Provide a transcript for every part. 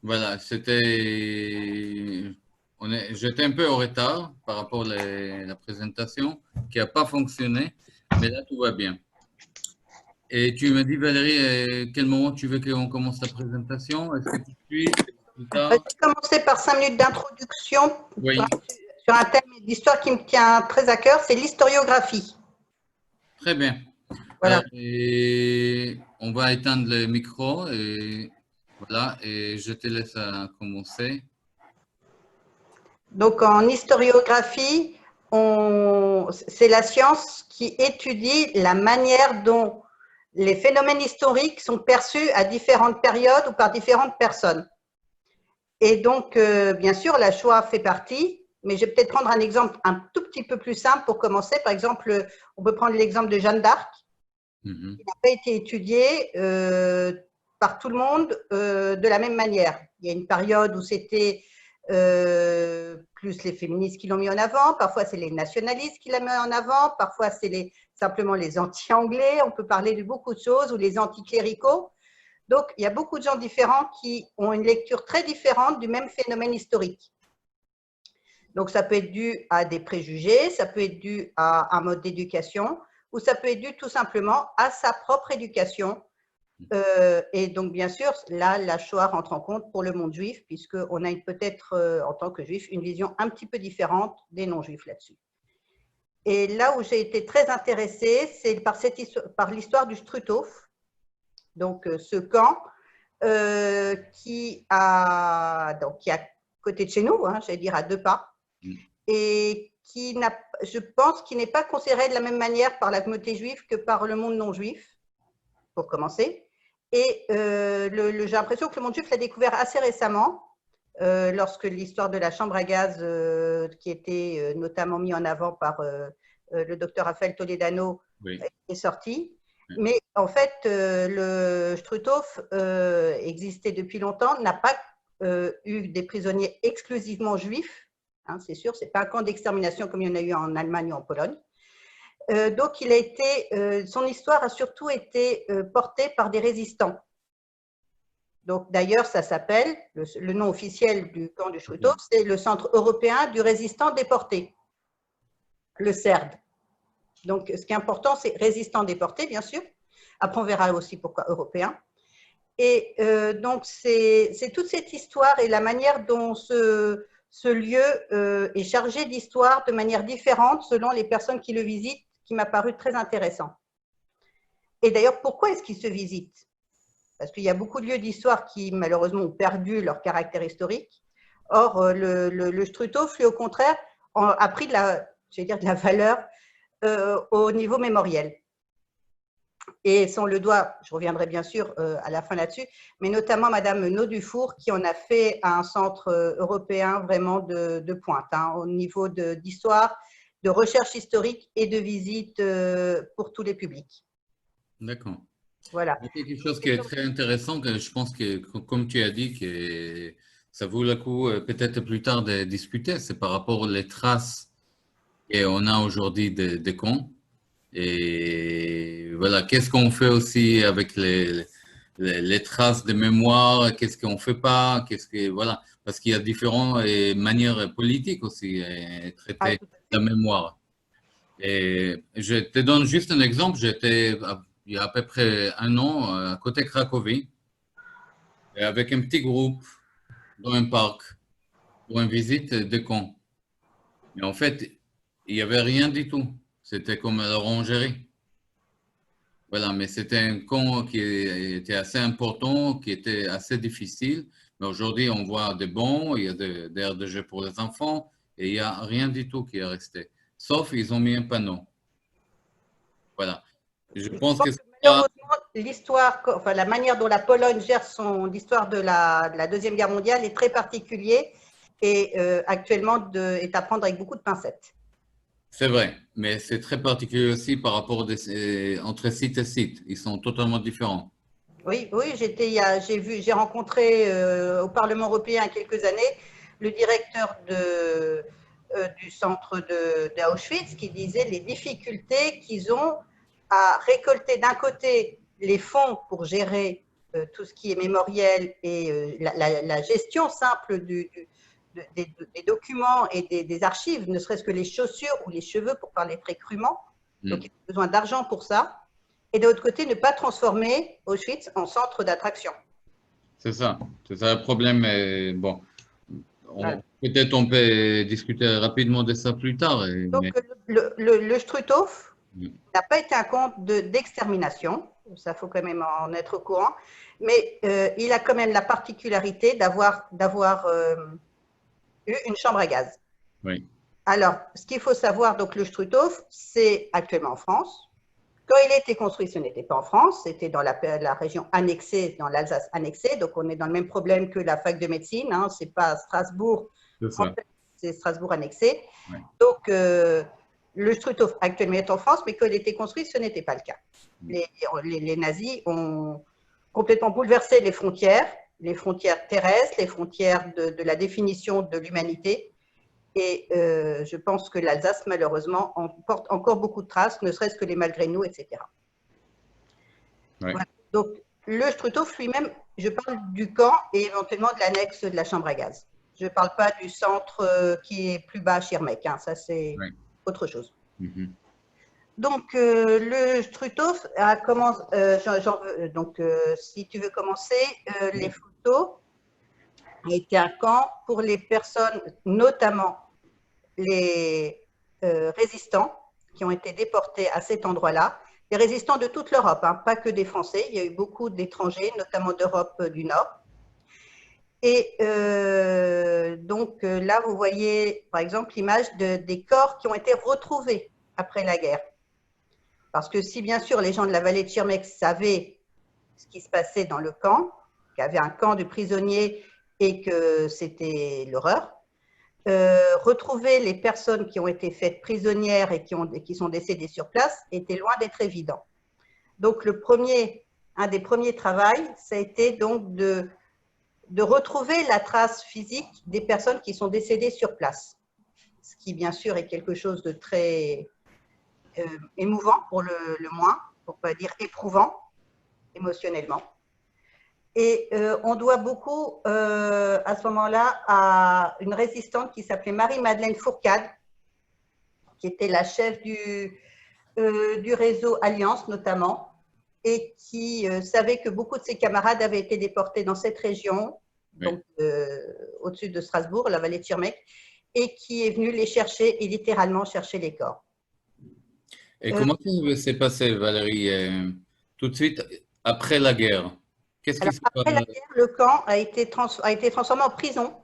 Voilà, j'étais un peu en retard par rapport à la présentation qui n'a pas fonctionné, mais là tout va bien. Et tu me dis, Valérie, quel moment tu veux qu'on commence la présentation? Est-ce que tout de suite, plus Je tard? vais commencer par 5 minutes d'introduction Oui, sur un thème d'histoire qui me tient très à cœur, c'est l'historiographie. très bien. Voilà. On va éteindre le micro et voilà, et je te laisse commencer. Donc en historiographie, c'est la science qui étudie la manière dont les phénomènes historiques sont perçus à différentes périodes ou par différentes personnes. Et donc, bien sûr, la Shoah fait partie, mais je vais peut-être prendre un exemple un tout petit peu plus simple pour commencer. Par exemple, on peut prendre l'exemple de Jeanne d'Arc, qui n'a pas été étudiée par tout le monde de la même manière. Il y a une période où c'était plus les féministes qui l'ont mis en avant, parfois c'est les nationalistes qui l'ont mis en avant, parfois c'est simplement les anti-anglais, on peut parler de beaucoup de choses, ou les anticléricaux. Donc, il y a beaucoup de gens différents qui ont une lecture très différente du même phénomène historique. Donc, ça peut être dû à des préjugés, ça peut être dû à un mode d'éducation, ou ça peut être dû tout simplement à sa propre éducation. Et donc, bien sûr, là, la Shoah rentre en compte pour le monde juif, puisqu'on a peut-être, en tant que juif, une vision un petit peu différente des non-juifs là-dessus. Et là où j'ai été très intéressée, c'est par l'histoire du Struthof, donc ce camp qui est à côté de chez nous, hein, j'allais dire à 2 pas, et je pense qu'il n'est pas considéré de la même manière par la communauté juive que par le monde non juif, pour commencer. Et j'ai l'impression que le monde juif l'a découvert assez récemment, lorsque l'histoire de la chambre à gaz, qui était notamment mis en avant par le docteur Raphaël Toledano, Oui. est sortie. Mais en fait, le Struthof existait depuis longtemps, n'a pas eu des prisonniers exclusivement juifs, hein, c'est sûr, ce n'est pas un camp d'extermination comme il y en a eu en Allemagne ou en Pologne. Donc, son histoire a surtout été portée par des résistants. Donc, d'ailleurs, ça s'appelle, le nom officiel du camp du Struthof, c'est le Centre européen du résistant déporté, le CERD. Donc, ce qui est important, c'est résistant déporté, bien sûr. Après, on verra aussi pourquoi européen. Et donc, c'est toute cette histoire et la manière dont ce lieu est chargé d'histoire de manière différente selon les personnes qui le visitent, qui m'a paru très intéressant. Et d'ailleurs, pourquoi est-ce qu'ils se visitent? Parce qu'il y a beaucoup de lieux d'histoire qui, malheureusement, ont perdu leur caractère historique. Or, le Struthof, lui, au contraire, a pris de la valeur au niveau mémoriel. Et si on le doit, je reviendrai bien sûr à la fin là-dessus, mais notamment Madame Naudufour, qui en a fait un centre européen vraiment de pointe, hein, au niveau d'histoire, de recherche historique et de visite pour tous les publics. D'accord. Voilà. Il y a quelque chose qui est très intéressant, que je pense que, comme tu as dit, que ça vaut le coup peut-être plus tard de discuter, c'est par rapport aux traces qu'on a aujourd'hui des camps. Et voilà, qu'est-ce qu'on fait aussi avec les traces de mémoire, qu'est-ce qu'on ne fait pas, voilà, parce qu'il y a différentes manières politiques aussi de traiter la mémoire. Et je te donne juste un exemple, j'étais il y a à peu près un an à côté Cracovie, avec un petit groupe dans un parc pour une visite de camp. Mais en fait, il n'y avait rien du tout. C'était comme la orangerie. Voilà, mais c'était un camp qui était assez important, qui était assez difficile. Mais aujourd'hui, on voit des bons, il y a des aires de jeu pour les enfants, et il n'y a rien du tout qui est resté. Sauf ils ont mis un panneau. Voilà. Je pense que malheureusement, l'histoire, enfin, la manière dont la Pologne gère l'histoire de la Deuxième Guerre mondiale est très particulier et actuellement est à prendre avec beaucoup de pincettes. c'est vrai, mais c'est très particulier aussi par rapport entre site et site. Ils sont totalement différents. Oui, oui, j'ai rencontré au Parlement européen il y a quelques années le directeur du centre d'Auschwitz qui disait les difficultés qu'ils ont à récolter d'un côté les fonds pour gérer tout ce qui est mémoriel et la gestion simple des documents et des archives, ne serait-ce que les chaussures ou les cheveux, pour parler très crûment. Donc, il y a besoin d'argent pour ça. Et de l'autre côté, ne pas transformer Auschwitz en centre d'attraction. C'est ça le problème. Mais bon, Voilà. peut-être on peut discuter rapidement de ça plus tard. Donc, le Struthof n'a pas été un camp d'extermination, ça faut quand même en être au courant, mais il a quand même la particularité d'avoir eu une chambre à gaz. Oui. Alors, ce qu'il faut savoir, donc le Struthof, c'est actuellement en France. Quand il a été construit, ce n'était pas en France, c'était dans la région annexée, dans l'Alsace annexée, donc on est dans le même problème que la fac de médecine, hein, c'est pas Strasbourg, c'est Strasbourg annexé. Ouais. Donc, le Struthof actuellement est en France, mais quand il a été construit, ce n'était pas le cas. Les nazis ont complètement bouleversé les frontières terrestres, les frontières de la définition de l'humanité. Et je pense que l'Alsace, malheureusement, en porte encore beaucoup de traces, ne serait-ce que les malgré nous, etc. Ouais. Voilà. Donc, le Struthof lui-même, je parle du camp et éventuellement de l'annexe de la chambre à gaz. Je ne parle pas du centre qui est plus bas à Schirmeck, hein, ça c'est autre chose. Donc, le Struthof a commencé, donc si tu veux commencer, les photos a été un camp pour les personnes, notamment les résistants qui ont été déportés à cet endroit-là, des résistants de toute l'Europe, hein, pas que des Français, il y a eu beaucoup d'étrangers, notamment d'Europe du Nord. Et donc là, vous voyez par exemple l'image des corps qui ont été retrouvés après la guerre. Parce que si bien sûr les gens de la vallée de Schirmeck savaient ce qui se passait dans le camp, qu'il y avait un camp de prisonniers et que c'était l'horreur, retrouver les personnes qui ont été faites prisonnières et qui sont décédées sur place était loin d'être évident. Donc un des premiers travaux, ça a été donc de retrouver la trace physique des personnes qui sont décédées sur place. Ce qui bien sûr est quelque chose de très émouvant pour le moins, pour ne pas dire éprouvant émotionnellement. Et on doit beaucoup, à ce moment-là, à une résistante qui s'appelait Marie-Madeleine Fourcade, qui était la chef du réseau Alliance, notamment, et qui savait que beaucoup de ses camarades avaient été déportés dans cette région, donc au-dessus de Strasbourg, la vallée de Schirmeck, et qui est venue les chercher et littéralement chercher les corps. Et comment ça s'est passé, Valérie, tout de suite après la guerre? Après la guerre, le camp a été transformé en prison.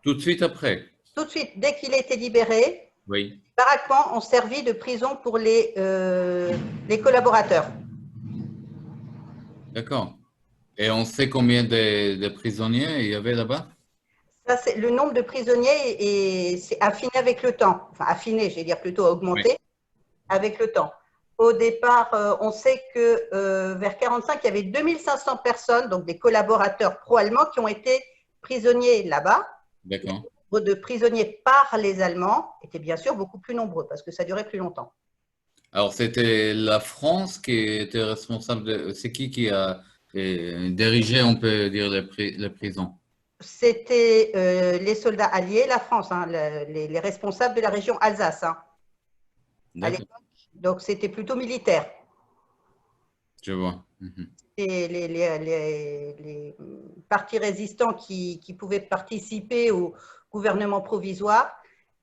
Tout de suite après? Tout de suite, dès qu'il a été libéré, les baraquements ont servi de prison pour les collaborateurs. D'accord. Et on sait combien de prisonniers il y avait là-bas? Le nombre de prisonniers s'est affiné avec le temps. Enfin, affiné, je vais dire plutôt augmenté avec le temps. Au départ, on sait que vers 1945, il y avait 2500 personnes, donc des collaborateurs pro-allemands, qui ont été prisonniers là-bas. D'accord. Le nombre de prisonniers par les Allemands était bien sûr beaucoup plus nombreux parce que ça durait plus longtemps. Alors, c'était la France qui était responsable c'est qui a dirigé, on peut dire, les prisons? C'était les soldats alliés, la France, hein, les responsables de la région Alsace, hein, à l'époque. Donc, c'était plutôt militaire. Je vois. Et les partis résistants qui pouvaient participer au gouvernement provisoire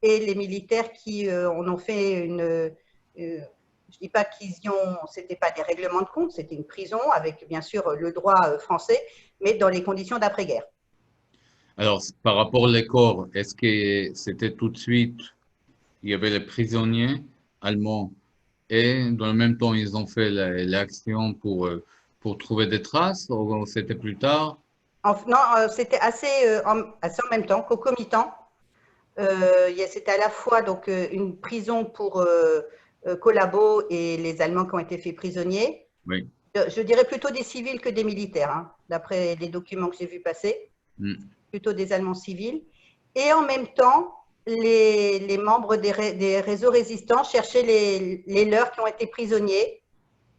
et les militaires qui en ont fait une… je ne dis pas c'était pas des règlements de compte, c'était une prison avec bien sûr le droit français, mais dans les conditions d'après-guerre. Alors, par rapport aux corps, est-ce que c'était tout de suite, il y avait les prisonniers allemands et dans le même temps, ils ont fait l'action pour trouver des traces ou c'était plus tard? Non, c'était assez en même temps, concomitant. C'était à la fois donc, une prison pour collabos et les Allemands qui ont été faits prisonniers. Oui. Je dirais plutôt des civils que des militaires, hein, d'après les documents que j'ai vus passer. Plutôt des Allemands civils. Et en même temps, les membres des réseaux résistants cherchaient les leurs qui ont été prisonniers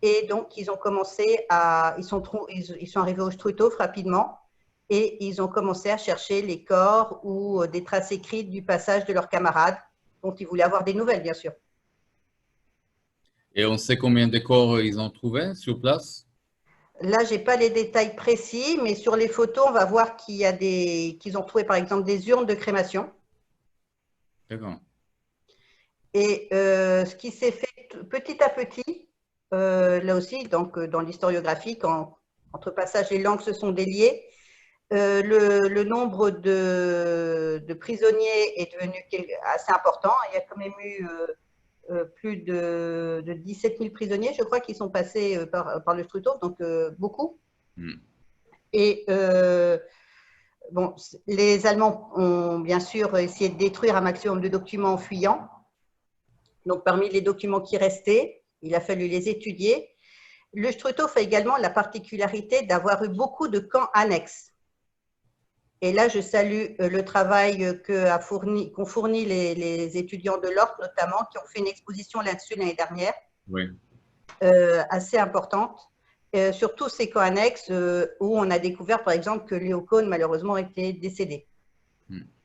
Et donc, ils ont commencé à… Ils sont arrivés au Struthof rapidement et ils ont commencé à chercher les corps ou des traces écrites du passage de leurs camarades, dont ils voulaient avoir des nouvelles, bien sûr. Et on sait combien de corps ils ont trouvé sur place? Là, je n'ai pas les détails précis, mais sur les photos, on va voir qu'ils ont trouvé, par exemple, des urnes de crémation. D'accord. Et ce qui s'est fait petit à petit, là aussi, donc, dans l'historiographie, quand entre passage et langue se sont déliés, le nombre de prisonniers est devenu assez important. Il y a quand même eu plus de 17 000 prisonniers, je crois, qui sont passés par le Struthof, donc beaucoup. Et bon, les Allemands ont bien sûr essayé de détruire un maximum de documents en fuyant. Donc, parmi les documents qui restaient, il a fallu les étudier. Le Struthof a également la particularité d'avoir eu beaucoup de camps annexes. Et là, je salue le travail qu'ont fourni les étudiants de l'Orte, notamment, qui ont fait une exposition là-dessus l'année dernière, Oui. assez importante, sur tous ces camps annexes où on a découvert, par exemple, que Léo Kohn, malheureusement, était décédé.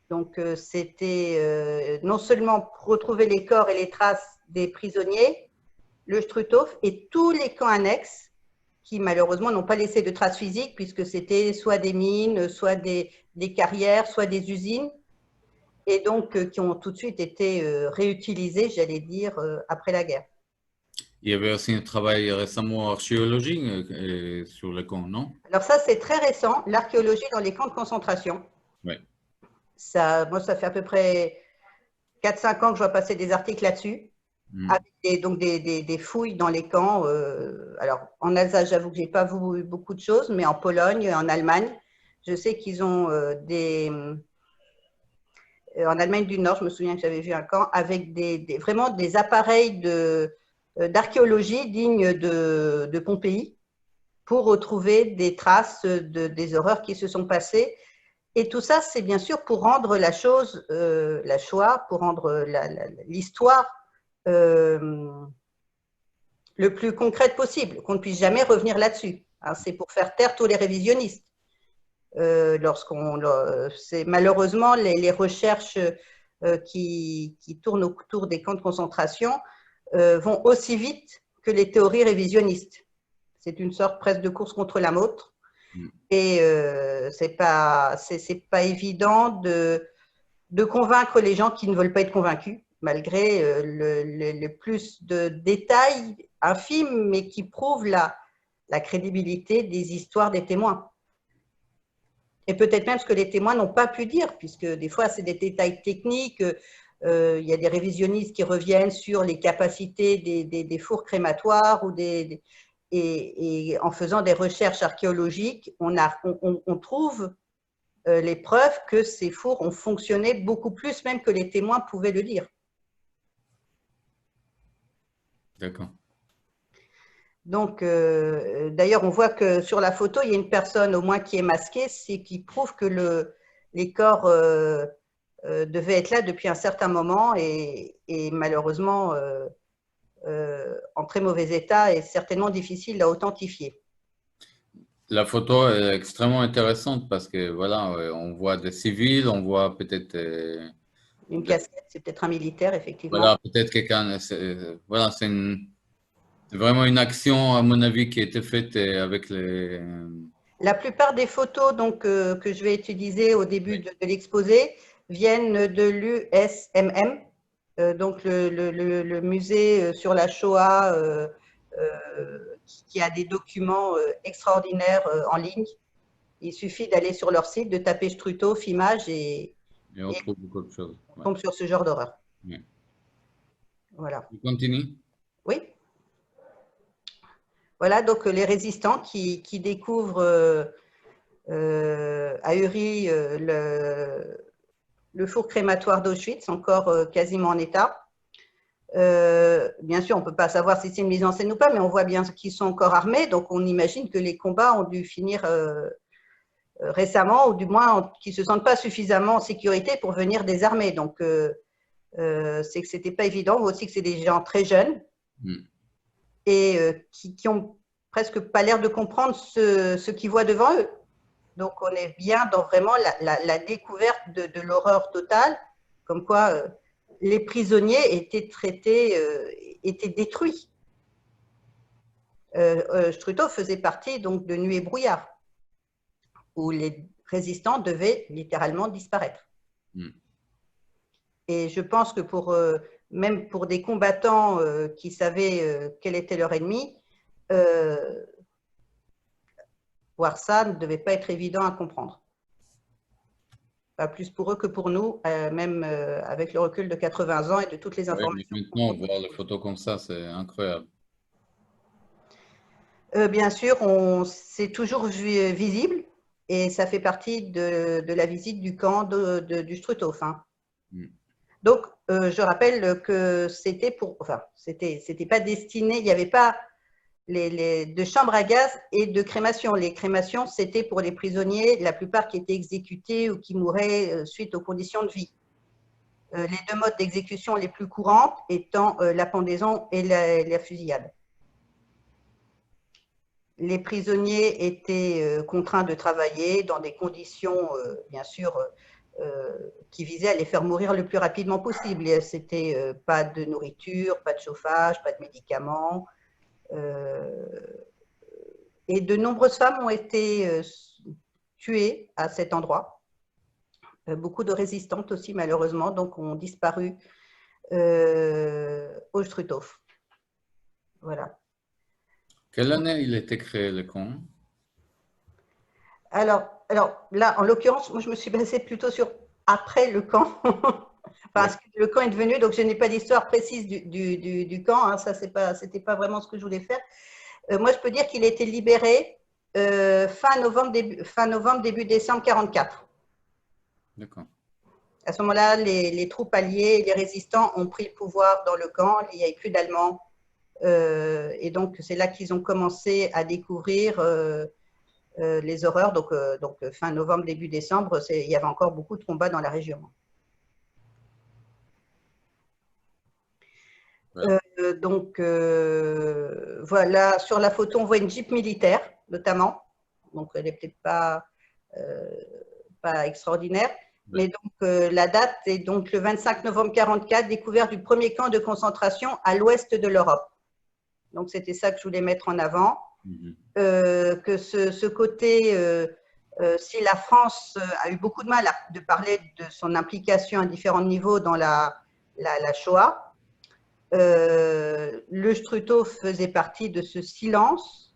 Donc, c'était non seulement retrouver les corps et les traces des prisonniers, le Struthof et tous les camps annexes qui, malheureusement, n'ont pas laissé de traces physiques, puisque c'était soit des mines, soit des carrières, soit des usines, et donc qui ont tout de suite été réutilisés, j'allais dire, après la guerre. Il y avait aussi un travail récemment archéologique sur le camp, non? Alors ça, c'est très récent, l'archéologie dans les camps de concentration. Oui. Moi, ça fait à peu près 4-5 ans que je vois passer des articles là-dessus, avec donc des fouilles dans les camps. Alors, en Alsace, j'avoue que je n'ai pas vu beaucoup de choses, mais en Pologne, en Allemagne, je sais qu'ils ont en Allemagne du Nord, je me souviens que j'avais vu un camp avec vraiment des appareils d'archéologie dignes de Pompéi pour retrouver des traces des horreurs qui se sont passées. Et tout ça, c'est bien sûr pour rendre la chose, la Shoah, pour rendre l'histoire le plus concrète possible, qu'on ne puisse jamais revenir là-dessus. Hein, c'est pour faire taire tous les révisionnistes. C'est malheureusement les recherches qui tournent autour des camps de concentration vont aussi vite que les théories révisionnistes. C'est une sorte presque de course contre la montre. Et c'est pas évident de convaincre les gens qui ne veulent pas être convaincus, malgré le plus de détails infimes, mais qui prouvent la crédibilité des histoires des témoins. Et peut-être même ce que les témoins n'ont pas pu dire, puisque des fois, c'est des détails techniques. Il y a des révisionnistes qui reviennent sur les capacités des fours crématoires et en faisant des recherches archéologiques, on trouve les preuves que ces fours ont fonctionné beaucoup plus même que les témoins pouvaient le dire. D'accord. Donc, d'ailleurs, on voit que sur la photo, il y a une personne au moins qui est masquée, c'est qui prouve que les corps devaient être là depuis un certain moment et malheureusement en très mauvais état et certainement difficile à authentifier. La photo est extrêmement intéressante parce que voilà, on voit des civils, on voit peut-être une casquette, c'est peut-être un militaire, effectivement. Voilà, peut-être quelqu'un. Voilà, c'est vraiment une action, à mon avis, qui a été faite avec les. La plupart des photos donc, que je vais utiliser au début de l'exposé viennent de l'USMM, donc le musée sur la Shoah, qui a des documents extraordinaires en ligne. Il suffit d'aller sur leur site, de taper Struthof, images et on trouve beaucoup de choses. On tombe sur ce genre d'horreur. Ouais. Voilà. Tu continues? Oui. Voilà, donc les résistants qui découvrent à Uri le four crématoire d'Auschwitz, encore quasiment en état. Bien sûr, on ne peut pas savoir si c'est une mise en scène ou pas, mais on voit bien qu'ils sont encore armés, donc on imagine que les combats ont dû finir récemment, ou du moins qu'ils ne se sentent pas suffisamment en sécurité pour venir désarmer. Donc, c'est que ce n'était pas évident. On voit aussi que c'est des gens très jeunes. et qui ont presque pas l'air de comprendre ce qu'ils voient devant eux. Donc, on est bien dans vraiment la découverte de l'horreur totale, comme quoi les prisonniers étaient traités, étaient détruits. Struthof faisait partie donc de Nuit et brouillard, où les résistants devaient littéralement disparaître. Et je pense que même pour des combattants qui savaient quel était leur ennemi, voir ça ne devait pas être évident à comprendre. Pas plus pour eux que pour nous, même avec le recul de 80 ans et de toutes les informations. Oui, maintenant, voir les photos comme ça, c'est incroyable. Bien sûr, c'est toujours visible et ça fait partie de la visite du camp du Struthof. Hein. Donc, je rappelle que c'était pas destiné, il n'y avait pas de chambres à gaz et de crémation. Les crémations, c'était pour les prisonniers, la plupart qui étaient exécutés ou qui mouraient suite aux conditions de vie. Les deux modes d'exécution les plus courantes étant la pendaison et la fusillade. Les prisonniers étaient contraints de travailler dans des conditions, bien sûr, qui visaient à les faire mourir le plus rapidement possible. C'était pas de nourriture, pas de chauffage, pas de médicaments. Et de nombreuses femmes ont été tuées à cet endroit. Beaucoup de résistantes aussi, malheureusement, donc ont disparu au Struthof. Voilà. Quelle année il a été créé, le camp? Alors là, en l'occurrence, moi, je me suis basée plutôt sur après le camp. Parce que le camp est devenu, donc je n'ai pas d'histoire précise du camp, hein, ça, c'était pas vraiment ce que je voulais faire. Moi, je peux dire qu'il a été libéré fin novembre, début décembre 1944. D'accord. À ce moment-là, les troupes alliées, les résistants ont pris le pouvoir dans le camp, il n'y avait plus d'Allemands. Et donc, c'est là qu'ils ont commencé à découvrir les horreurs. Donc, fin novembre, début décembre, il y avait encore beaucoup de combats dans la région. Donc, voilà, sur la photo, on voit une Jeep militaire, notamment. Donc, elle n'est peut-être pas extraordinaire. Mais donc, la date est donc le 25 novembre 1944, découverte du premier camp de concentration à l'ouest de l'Europe. Donc, c'était ça que je voulais mettre en avant. Que ce côté, si la France a eu beaucoup de mal de parler de son implication à différents niveaux dans la Shoah, le Struthof faisait partie de ce silence,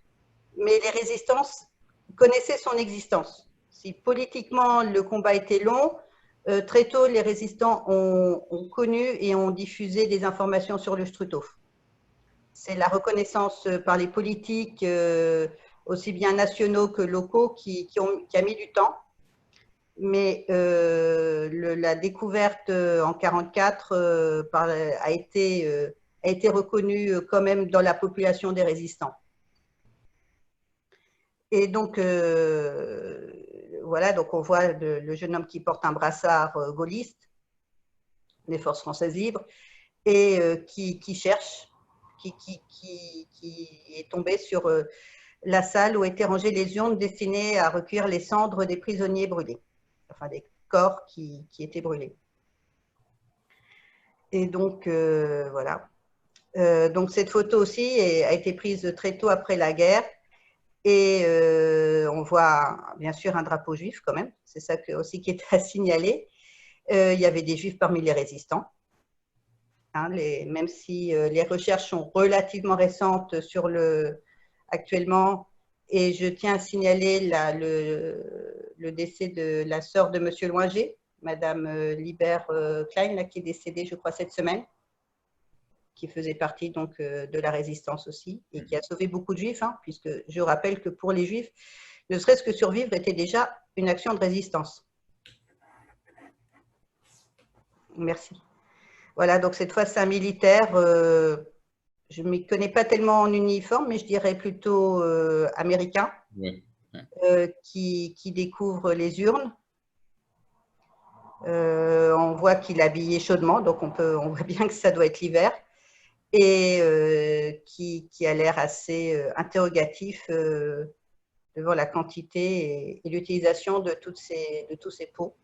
mais les résistances connaissaient son existence. Si politiquement le combat était long, très tôt les résistants ont connu et ont diffusé des informations sur le Struthof. C'est la reconnaissance par les politiques, aussi bien nationaux que locaux, qui a mis du temps. Mais la découverte en 1944 a été reconnue quand même dans la population des résistants. Et donc, voilà, donc on voit le jeune homme qui porte un brassard gaulliste, des forces françaises libres, et qui cherche, qui est tombé sur la salle où étaient rangées les urnes destinées à recueillir les cendres des prisonniers brûlés, enfin des corps qui étaient brûlés. Et donc, voilà. Donc, cette photo aussi a été prise très tôt après la guerre. Et on voit bien sûr un drapeau juif quand même, c'est ça aussi qui est à signaler. Il y avait des juifs parmi les résistants. Hein, même si les recherches sont relativement récentes actuellement, et je tiens à signaler le décès de la sœur de M. Loinger, Madame Libert Klein, là, qui est décédée, je crois, cette semaine, qui faisait partie donc de la résistance aussi, et qui a sauvé beaucoup de juifs, hein, puisque je rappelle que pour les juifs, ne serait-ce que survivre était déjà une action de résistance. Merci. Voilà, donc cette fois, c'est un militaire, je ne m'y connais pas tellement en uniforme, mais je dirais plutôt américain, qui découvre les urnes. On voit qu'il est habillé chaudement, donc on voit bien que ça doit être l'hiver. et qui a l'air assez interrogatif devant la quantité et l'utilisation de tous ces pots.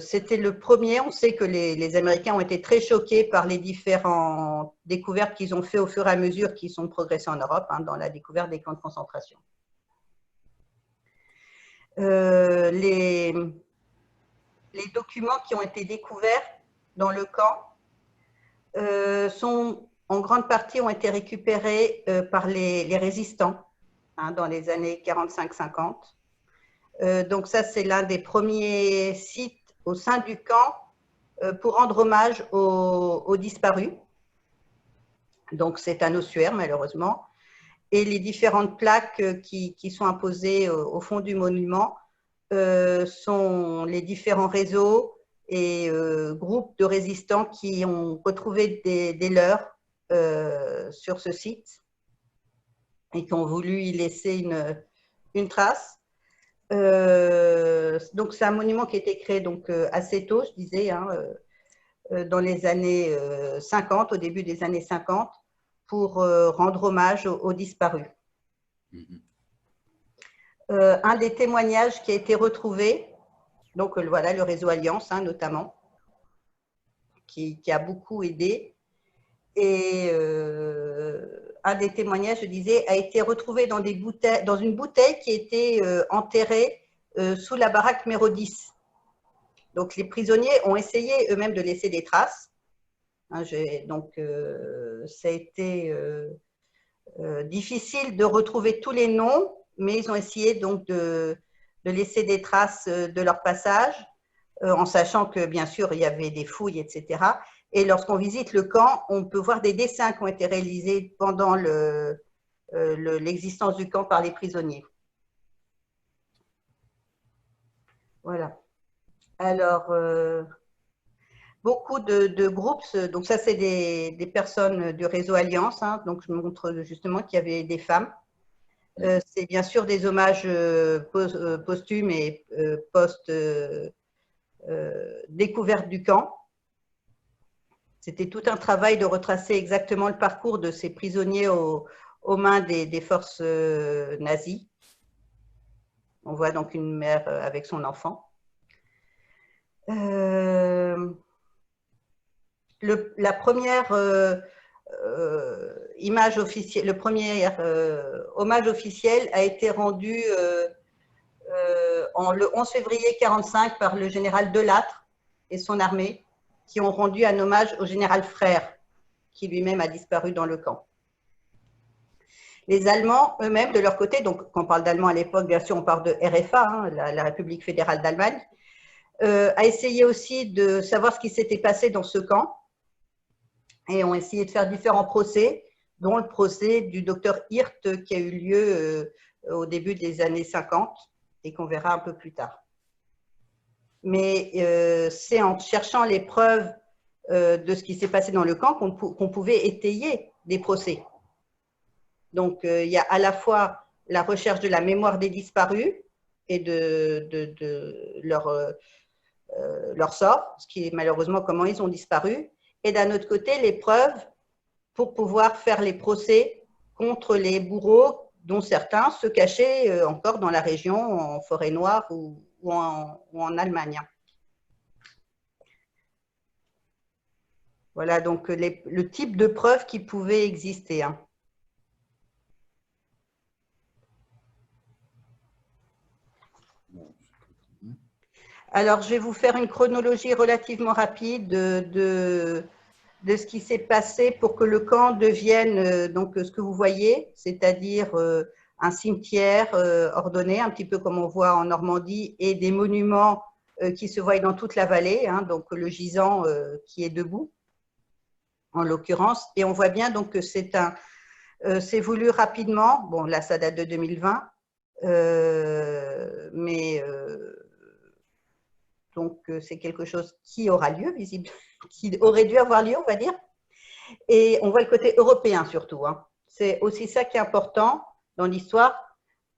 C'était le premier. On sait que les Américains ont été très choqués par les différentes découvertes qu'ils ont fait au fur et à mesure qu'ils sont progressés en Europe, hein, dans la découverte des camps de concentration. Les documents qui ont été découverts dans le camp en grande partie ont été récupérés par les résistants, hein, dans les années 45-50. Donc ça, c'est l'un des premiers sites au sein du camp pour rendre hommage aux disparus. Donc c'est un ossuaire, malheureusement. Et les différentes plaques qui sont imposées au fond du monument sont les différents réseaux et groupes de résistants qui ont retrouvé des leurs sur ce site et qui ont voulu y laisser une trace. Donc c'est un monument qui a été créé donc assez tôt, je disais, hein, dans les années 50, au début des années 50, pour rendre hommage aux disparus. Un des témoignages qui a été retrouvé, donc voilà, le réseau Alliance, hein, notamment, qui a beaucoup aidé. Et un des témoignages, je disais, a été retrouvé dans une bouteille qui était enterrée sous la baraque numéro 10. Donc les prisonniers ont essayé eux-mêmes de laisser des traces. Hein, donc ça a été difficile de retrouver tous les noms, mais ils ont essayé donc de laisser des traces de leur passage, en sachant que bien sûr il y avait des fouilles, etc. Et lorsqu'on visite le camp, on peut voir des dessins qui ont été réalisés pendant l'existence du camp par les prisonniers. Voilà. Alors, beaucoup de groupes, donc ça c'est des personnes du réseau Alliance, hein, donc je montre justement qu'il y avait des femmes. C'est bien sûr des hommages posthumes et post-découverte du camp. C'était tout un travail de retracer exactement le parcours de ces prisonniers aux mains des forces nazies. On voit donc une mère avec son enfant. La première image officielle, le premier hommage officiel a été rendu le 11 février 1945 par le général Delattre et son armée, qui ont rendu un hommage au général Frère, qui lui-même a disparu dans le camp. Les Allemands eux-mêmes, de leur côté, donc quand on parle d'Allemand à l'époque, bien sûr, on parle de RFA, hein, la République fédérale d'Allemagne, a essayé aussi de savoir ce qui s'était passé dans ce camp et ont essayé de faire différents procès, dont le procès du docteur Hirt qui a eu lieu au début des années 50 et qu'on verra un peu plus tard. Mais c'est en cherchant les preuves de ce qui s'est passé dans le camp qu'on pouvait étayer des procès. Donc, il y a à la fois la recherche de la mémoire des disparus et de leur sort, ce qui est malheureusement comment ils ont disparu, et d'un autre côté, les preuves pour pouvoir faire les procès contre les bourreaux dont certains se cachaient encore dans la région, en Forêt-Noire ou en Allemagne. Voilà donc le type de preuves qui pouvaient exister. Hein. Alors, je vais vous faire une chronologie relativement rapide de ce qui s'est passé pour que le camp devienne donc ce que vous voyez, c'est-à-dire un cimetière ordonné, un petit peu comme on voit en Normandie, et des monuments qui se voient dans toute la vallée, hein, donc le gisant qui est debout, en l'occurrence. Et on voit bien donc que c'est voulu rapidement. Bon, là, ça date de 2020, mais donc c'est quelque chose qui aura lieu, visible, qui aurait dû avoir lieu, on va dire. Et on voit le côté européen surtout. Hein. C'est aussi ça qui est important dans l'histoire,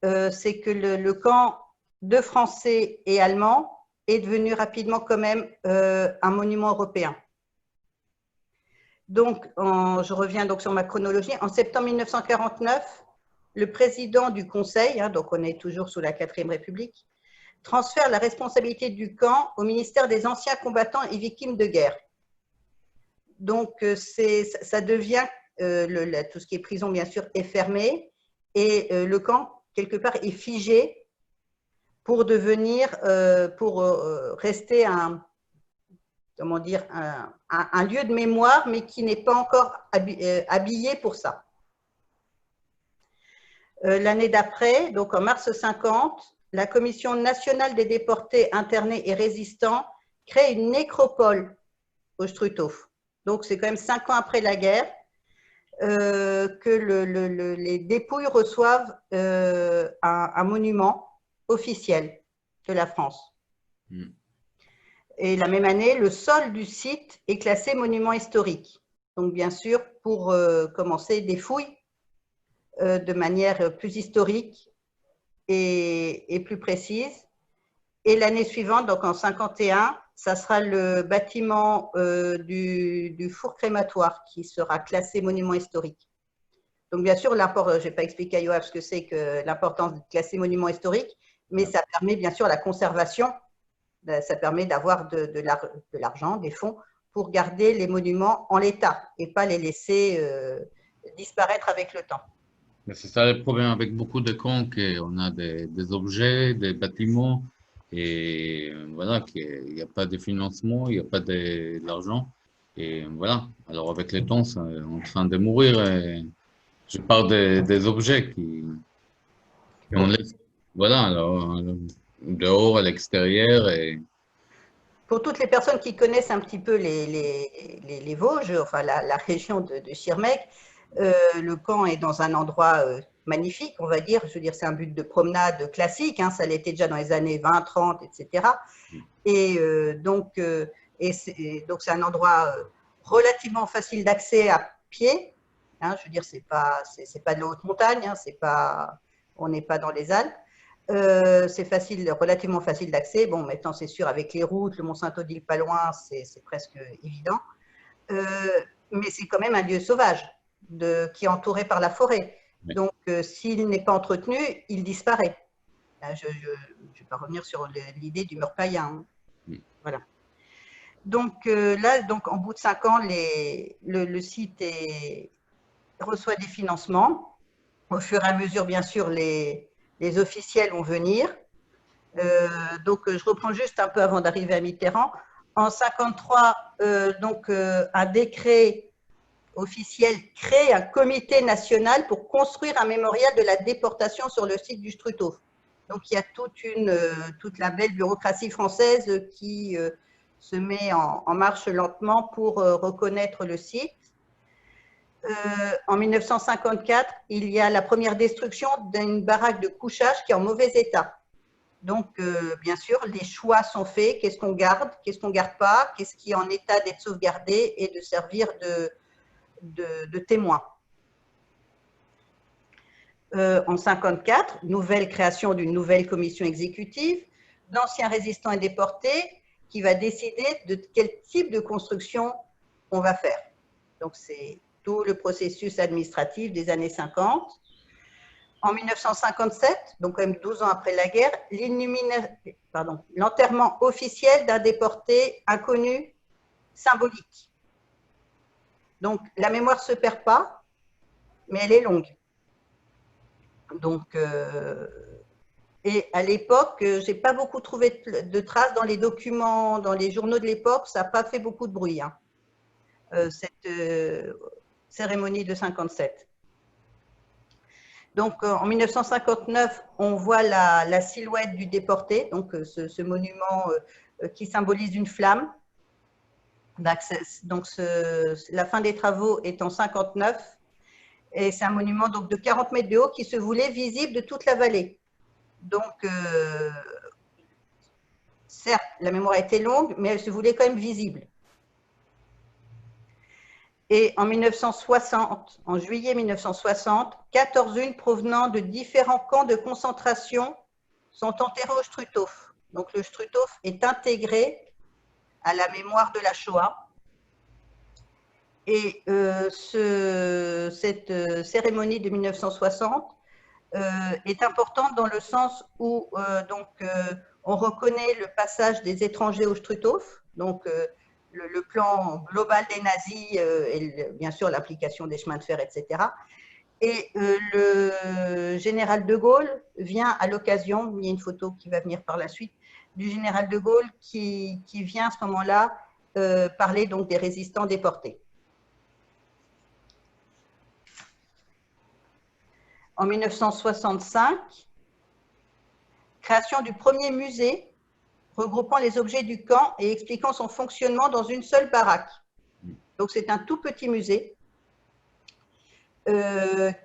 c'est que le camp de Français et Allemands est devenu rapidement quand même un monument européen. Donc, je reviens donc sur ma chronologie. En septembre 1949, le président du Conseil, donc on est toujours sous la 4e République, transfère la responsabilité du camp au ministère des Anciens combattants et victimes de guerre. Donc, ça devient, tout ce qui est prison, bien sûr, est fermé et le camp, quelque part, est figé pour devenir, rester un lieu de mémoire, mais qui n'est pas encore habillé pour ça. L'année d'après, donc en mars 50, la Commission nationale des déportés, internés et résistants crée une nécropole au Struthof. Donc, c'est quand même 5 ans après la guerre que les dépouilles reçoivent un monument officiel de la France. Et la même année, le sol du site est classé monument historique. Donc, bien sûr, pour commencer des fouilles de manière plus historique et plus précise. Et l'année suivante, donc en 51, ça sera le bâtiment du four crématoire qui sera classé monument historique. Donc, bien sûr, je ne vais pas expliquer à Yoav ce que c'est que l'importance de classer monument historique, mais ça permet bien sûr la conservation, ça permet d'avoir de l'argent, des fonds, pour garder les monuments en l'état et pas les laisser disparaître avec le temps. C'est ça le problème avec beaucoup de camps, qu'on a des objets, des bâtiments, et voilà, qu'il n'y a pas de financement, il n'y a pas d'argent. Et voilà, alors avec le temps, c'est en train de mourir. Et je parle des objets qu'on laisse, voilà, alors, dehors, à l'extérieur. Et pour toutes les personnes qui connaissent un petit peu les Vosges, enfin la région de Schirmeck, le camp est dans un endroit magnifique, on va dire. Je veux dire, c'est un but de promenade classique, ça l'était déjà dans les années 20, 30, etc. Et donc, c'est un endroit relativement facile d'accès à pied. Je veux dire, c'est pas de la haute montagne, on n'est pas dans les Alpes. C'est relativement facile d'accès. Bon, maintenant, c'est sûr, avec les routes, le Mont-Saint-Odile pas loin, c'est presque évident. Mais c'est quand même un lieu sauvage qui est entouré par la forêt. Oui. Donc, s'il n'est pas entretenu, il disparaît. Là, je ne vais pas revenir sur l'idée du mur païen. Oui. Voilà. Donc, là, en bout de 5 ans, le site reçoit des financements. Au fur et à mesure, bien sûr, les officiels vont venir. Donc, je reprends juste un peu avant d'arriver à Mitterrand. En 1953, un décret officiel crée un comité national pour construire un mémorial de la déportation sur le site du Struthof. Donc, il y a toute la belle bureaucratie française qui se met en marche lentement pour reconnaître le site. En 1954, il y a la première destruction d'une baraque de couchage qui est en mauvais état. Donc, bien sûr, les choix sont faits. Qu'est-ce qu'on garde pas, qu'est-ce qui est en état d'être sauvegardé et de servir de témoin. En 1954, nouvelle création d'une nouvelle commission exécutive d'anciens résistants et déportés qui va décider de quel type de construction on va faire. Donc, c'est tout le processus administratif des années 50. En 1957, donc quand même 12 ans après la guerre, l'enterrement officiel d'un déporté inconnu symbolique. Donc, la mémoire ne se perd pas, mais elle est longue. Donc, et à l'époque, je n'ai pas beaucoup trouvé de traces dans les documents, dans les journaux de l'époque, ça n'a pas fait beaucoup de bruit, cette cérémonie de 57. Donc, en 1959, on voit la silhouette du déporté, donc ce monument qui symbolise une flamme. Donc, la fin des travaux est en 59 et c'est un monument donc, de 40 mètres de haut qui se voulait visible de toute la vallée. Donc, certes, la mémoire était longue, mais elle se voulait quand même visible. Et en 1960, en juillet 1960, 14 unes provenant de différents camps de concentration sont enterrées au Struthof. Donc, le Struthof est intégré à la mémoire de la Shoah. Et cette cérémonie de 1960 est importante dans le sens où on reconnaît le passage des étrangers au Struthof, donc le plan global des nazis et bien sûr l'application des chemins de fer, etc. Et le général de Gaulle vient à l'occasion, il y a une photo qui va venir par la suite, du général de Gaulle qui vient à ce moment-là parler donc des résistants déportés. En 1965, création du premier musée regroupant les objets du camp et expliquant son fonctionnement dans une seule baraque. Donc c'est un tout petit musée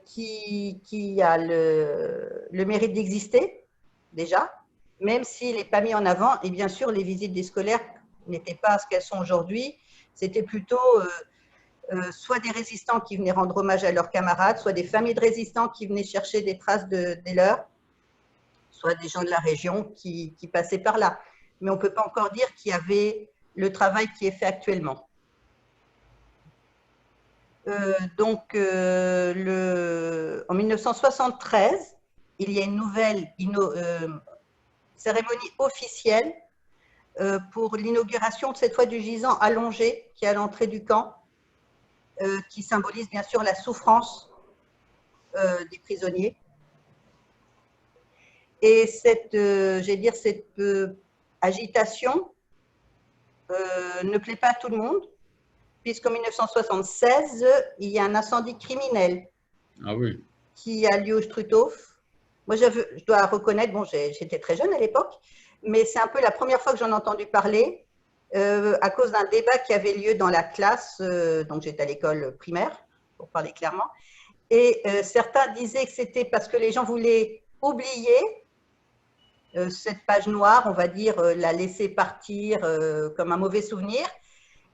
qui a le mérite d'exister déjà, même s'il n'est pas mis en avant. Et bien sûr, les visites des scolaires n'étaient pas ce qu'elles sont aujourd'hui. C'était plutôt soit des résistants qui venaient rendre hommage à leurs camarades, soit des familles de résistants qui venaient chercher des traces des leurs, soit des gens de la région qui passaient par là. Mais on ne peut pas encore dire qu'il y avait le travail qui est fait actuellement. En 1973, il y a une nouvelle cérémonie officielle pour l'inauguration, cette fois du gisant allongé qui est à l'entrée du camp, qui symbolise bien sûr la souffrance des prisonniers. Et cette agitation ne plaît pas à tout le monde, puisqu'en 1976, il y a un incendie criminel qui a lieu au Struthof. Moi, je dois reconnaître, bon, j'étais très jeune à l'époque, mais c'est un peu la première fois que j'en ai entendu parler à cause d'un débat qui avait lieu dans la classe, donc j'étais à l'école primaire, pour parler clairement, et certains disaient que c'était parce que les gens voulaient oublier cette page noire, on va dire, la laisser partir comme un mauvais souvenir,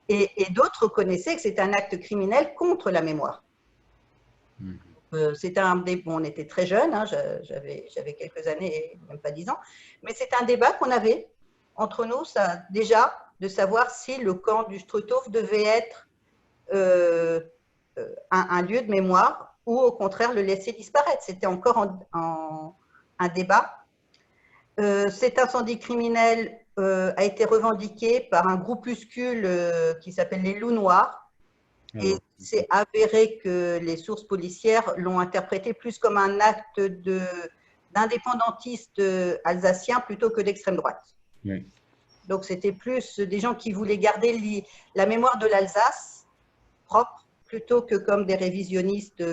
et d'autres reconnaissaient que c'était un acte criminel contre la mémoire. On était très jeunes, hein, j'avais quelques années, même pas 10 ans, mais c'est un débat qu'on avait entre nous, ça, déjà, de savoir si le camp du Struthof devait être un lieu de mémoire ou au contraire le laisser disparaître. C'était encore un débat. Cet incendie criminel a été revendiqué par un groupuscule qui s'appelle les Loups Noirs. Et c'est avéré que les sources policières l'ont interprété plus comme un acte d'indépendantistes alsaciens plutôt que d'extrême droite. Oui. Donc c'était plus des gens qui voulaient garder la mémoire de l'Alsace propre plutôt que comme des révisionnistes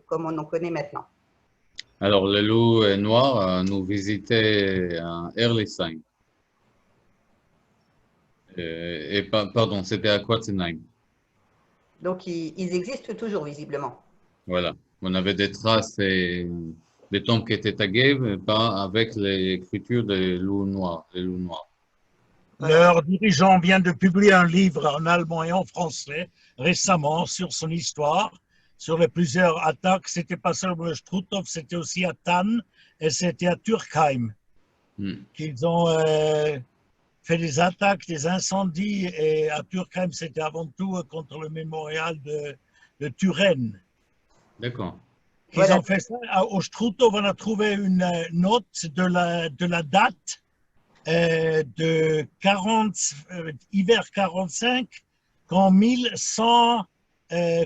comme on en connaît maintenant. Alors, le loup noir nous visitait à Erlesheim. Pardon, c'était à Quatzenheim. Donc ils existent toujours visiblement. Voilà. On avait des traces et des tombes qui étaient taguées, mais pas avec l'écriture des loups noirs. Les loups noirs. Leur dirigeant vient de publier un livre en allemand et en français récemment sur son histoire, sur les plusieurs attaques. C'était pas seulement le Struthof, c'était aussi à Thann et c'était à Turkheim qu'ils ont fait des attaques, des incendies. Et à Turkheim, c'était avant tout contre le mémorial de Turenne. D'accord. Ils ont fait ça. Au Struthof, on a trouvé une note de la date de hiver 45, quand 1100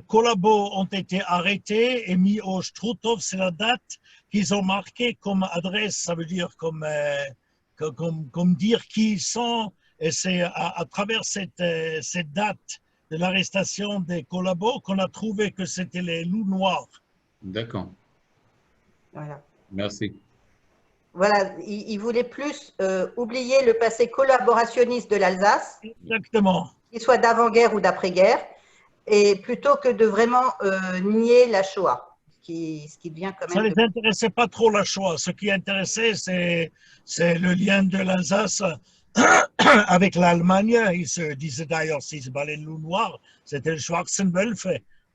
collabos ont été arrêtés et mis au Struthof. C'est la date qu'ils ont marquée comme adresse, ça veut dire comme dire qui ils sont. Et c'est à travers cette date de l'arrestation des collabos qu'on a trouvé que c'était les loups noirs. D'accord. Voilà. Merci. Voilà, il voulait plus oublier le passé collaborationniste de l'Alsace. Exactement. Qu'il soit d'avant-guerre ou d'après-guerre, et plutôt que de vraiment nier la Shoah, ce qui devient quand même… Ça ne les intéressait pas trop la Shoah. Ce qui intéressait, c'est le lien de l'Alsace avec l'Allemagne. Ils se disaient d'ailleurs, si c'est pas les loups noirs, c'était le Schwarzenwölfe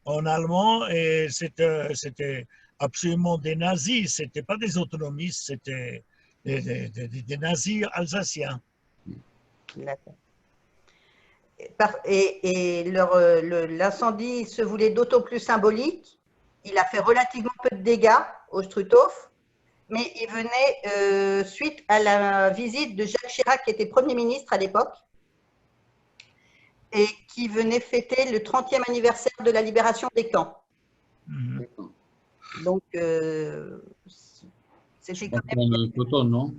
en allemand, et c'était absolument des nazis, c'était pas des autonomistes, c'était des nazis alsaciens. D'accord. l'incendie se voulait d'autant plus symbolique. Il a fait relativement peu de dégâts au Struthof, mais il venait suite à la visite de Jacques Chirac, qui était Premier ministre à l'époque, et qui venait fêter le 30e anniversaire de la libération des camps. Donc, c'était quand même... une photo, non?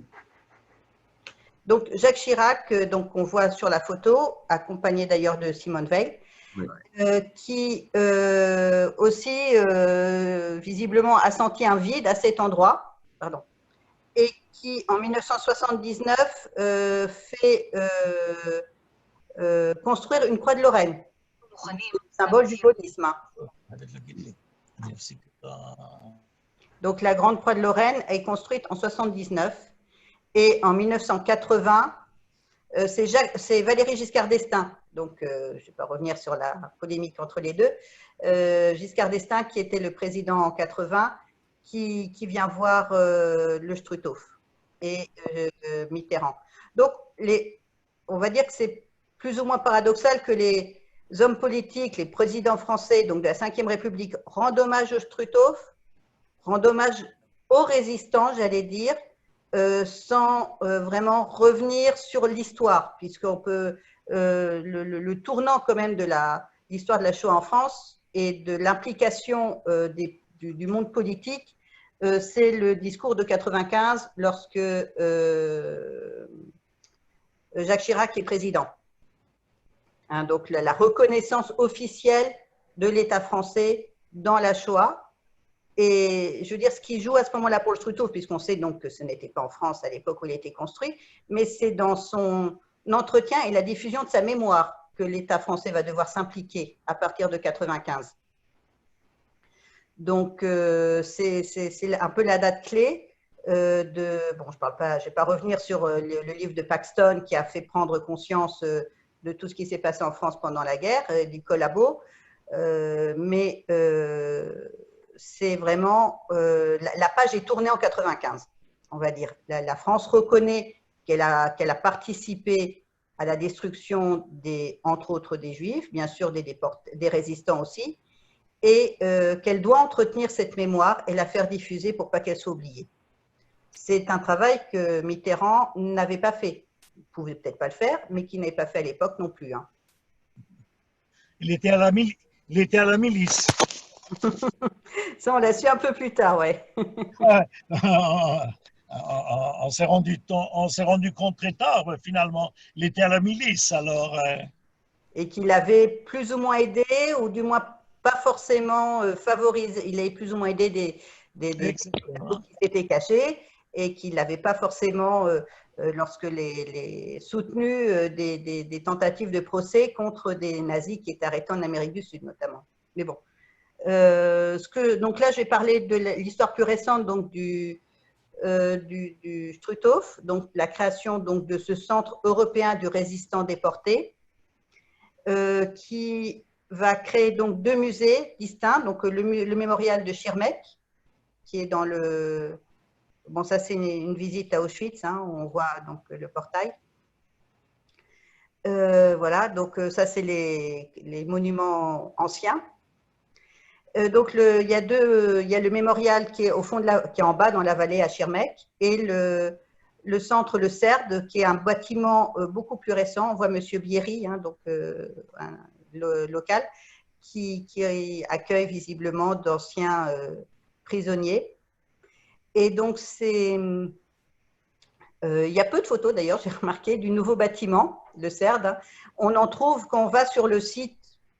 Donc, Jacques Chirac, donc, on voit sur la photo, accompagné d'ailleurs de Simone Veil, Oui. Qui aussi, visiblement, a senti un vide à cet endroit, pardon, et qui, en 1979, fait construire une croix de Lorraine, symbole du gaullisme. Donc, la grande croix de Lorraine est construite en 1979, et en 1980, c'est Valéry Giscard d'Estaing, donc je ne vais pas revenir sur la polémique entre les deux, Giscard d'Estaing qui était le président en 80, qui vient voir le Struthof et Mitterrand. Donc, on va dire que c'est plus ou moins paradoxal que les hommes politiques, les présidents français donc de la Ve République rendent hommage au Struthof, rendent hommage aux résistants, j'allais dire, sans vraiment revenir sur l'histoire, puisqu'on peut le tournant quand même de l'histoire de la Shoah en France et de l'implication du monde politique, c'est le discours de 95 lorsque Jacques Chirac est président. Hein, donc la reconnaissance officielle de l'État français dans la Shoah. Et je veux dire, ce qui joue à ce moment-là pour le Struthof, puisqu'on sait donc que ce n'était pas en France à l'époque où il a été construit, mais c'est dans son entretien et la diffusion de sa mémoire que l'État français va devoir s'impliquer à partir de 95. Donc, c'est un peu la date clé bon, je vais pas revenir sur le livre de Paxton qui a fait prendre conscience de tout ce qui s'est passé en France pendant la guerre, du collabo, mais c'est vraiment, la page est tournée en 95, on va dire. La France reconnaît qu'elle a participé à la destruction, entre autres, des Juifs, bien sûr des résistants aussi, et qu'elle doit entretenir cette mémoire et la faire diffuser pour pas qu'elle soit oubliée. C'est un travail que Mitterrand n'avait pas fait. Il ne pouvait peut-être pas le faire, mais qu'il n'avait pas fait à l'époque non plus. Hein. Il était à la milice. Ça, on l'a su un peu plus tard, ouais. On s'est rendu compte très tard, finalement. Il était à la milice, alors. Et qu'il avait plus ou moins aidé, ou du moins pas forcément favorisé. Il avait plus ou moins aidé des qui s'étaient cachés, et qu'il n'avait pas forcément, lorsque les soutenu des tentatives de procès contre des nazis qui étaient arrêtés en Amérique du Sud, notamment. Mais bon. Donc là, je vais parler de l'histoire plus récente donc du Struthof, donc la création donc de ce centre européen du résistant déporté, qui va créer donc 2 musées distincts, donc le mémorial de Schirmeck, qui est dans le... Bon, ça c'est une visite à Auschwitz, hein, où on voit donc le portail. Voilà, donc ça c'est les monuments anciens. Donc, il y a le mémorial qui est au fond qui est en bas dans la vallée à Schirmeck, et le centre Le Cerd, qui est un bâtiment beaucoup plus récent. On voit M. Bierry, hein, donc local, qui accueille visiblement d'anciens prisonniers. Et donc, il y a peu de photos d'ailleurs, j'ai remarqué, du nouveau bâtiment, Le Cerd. Hein. On en trouve quand on va sur le site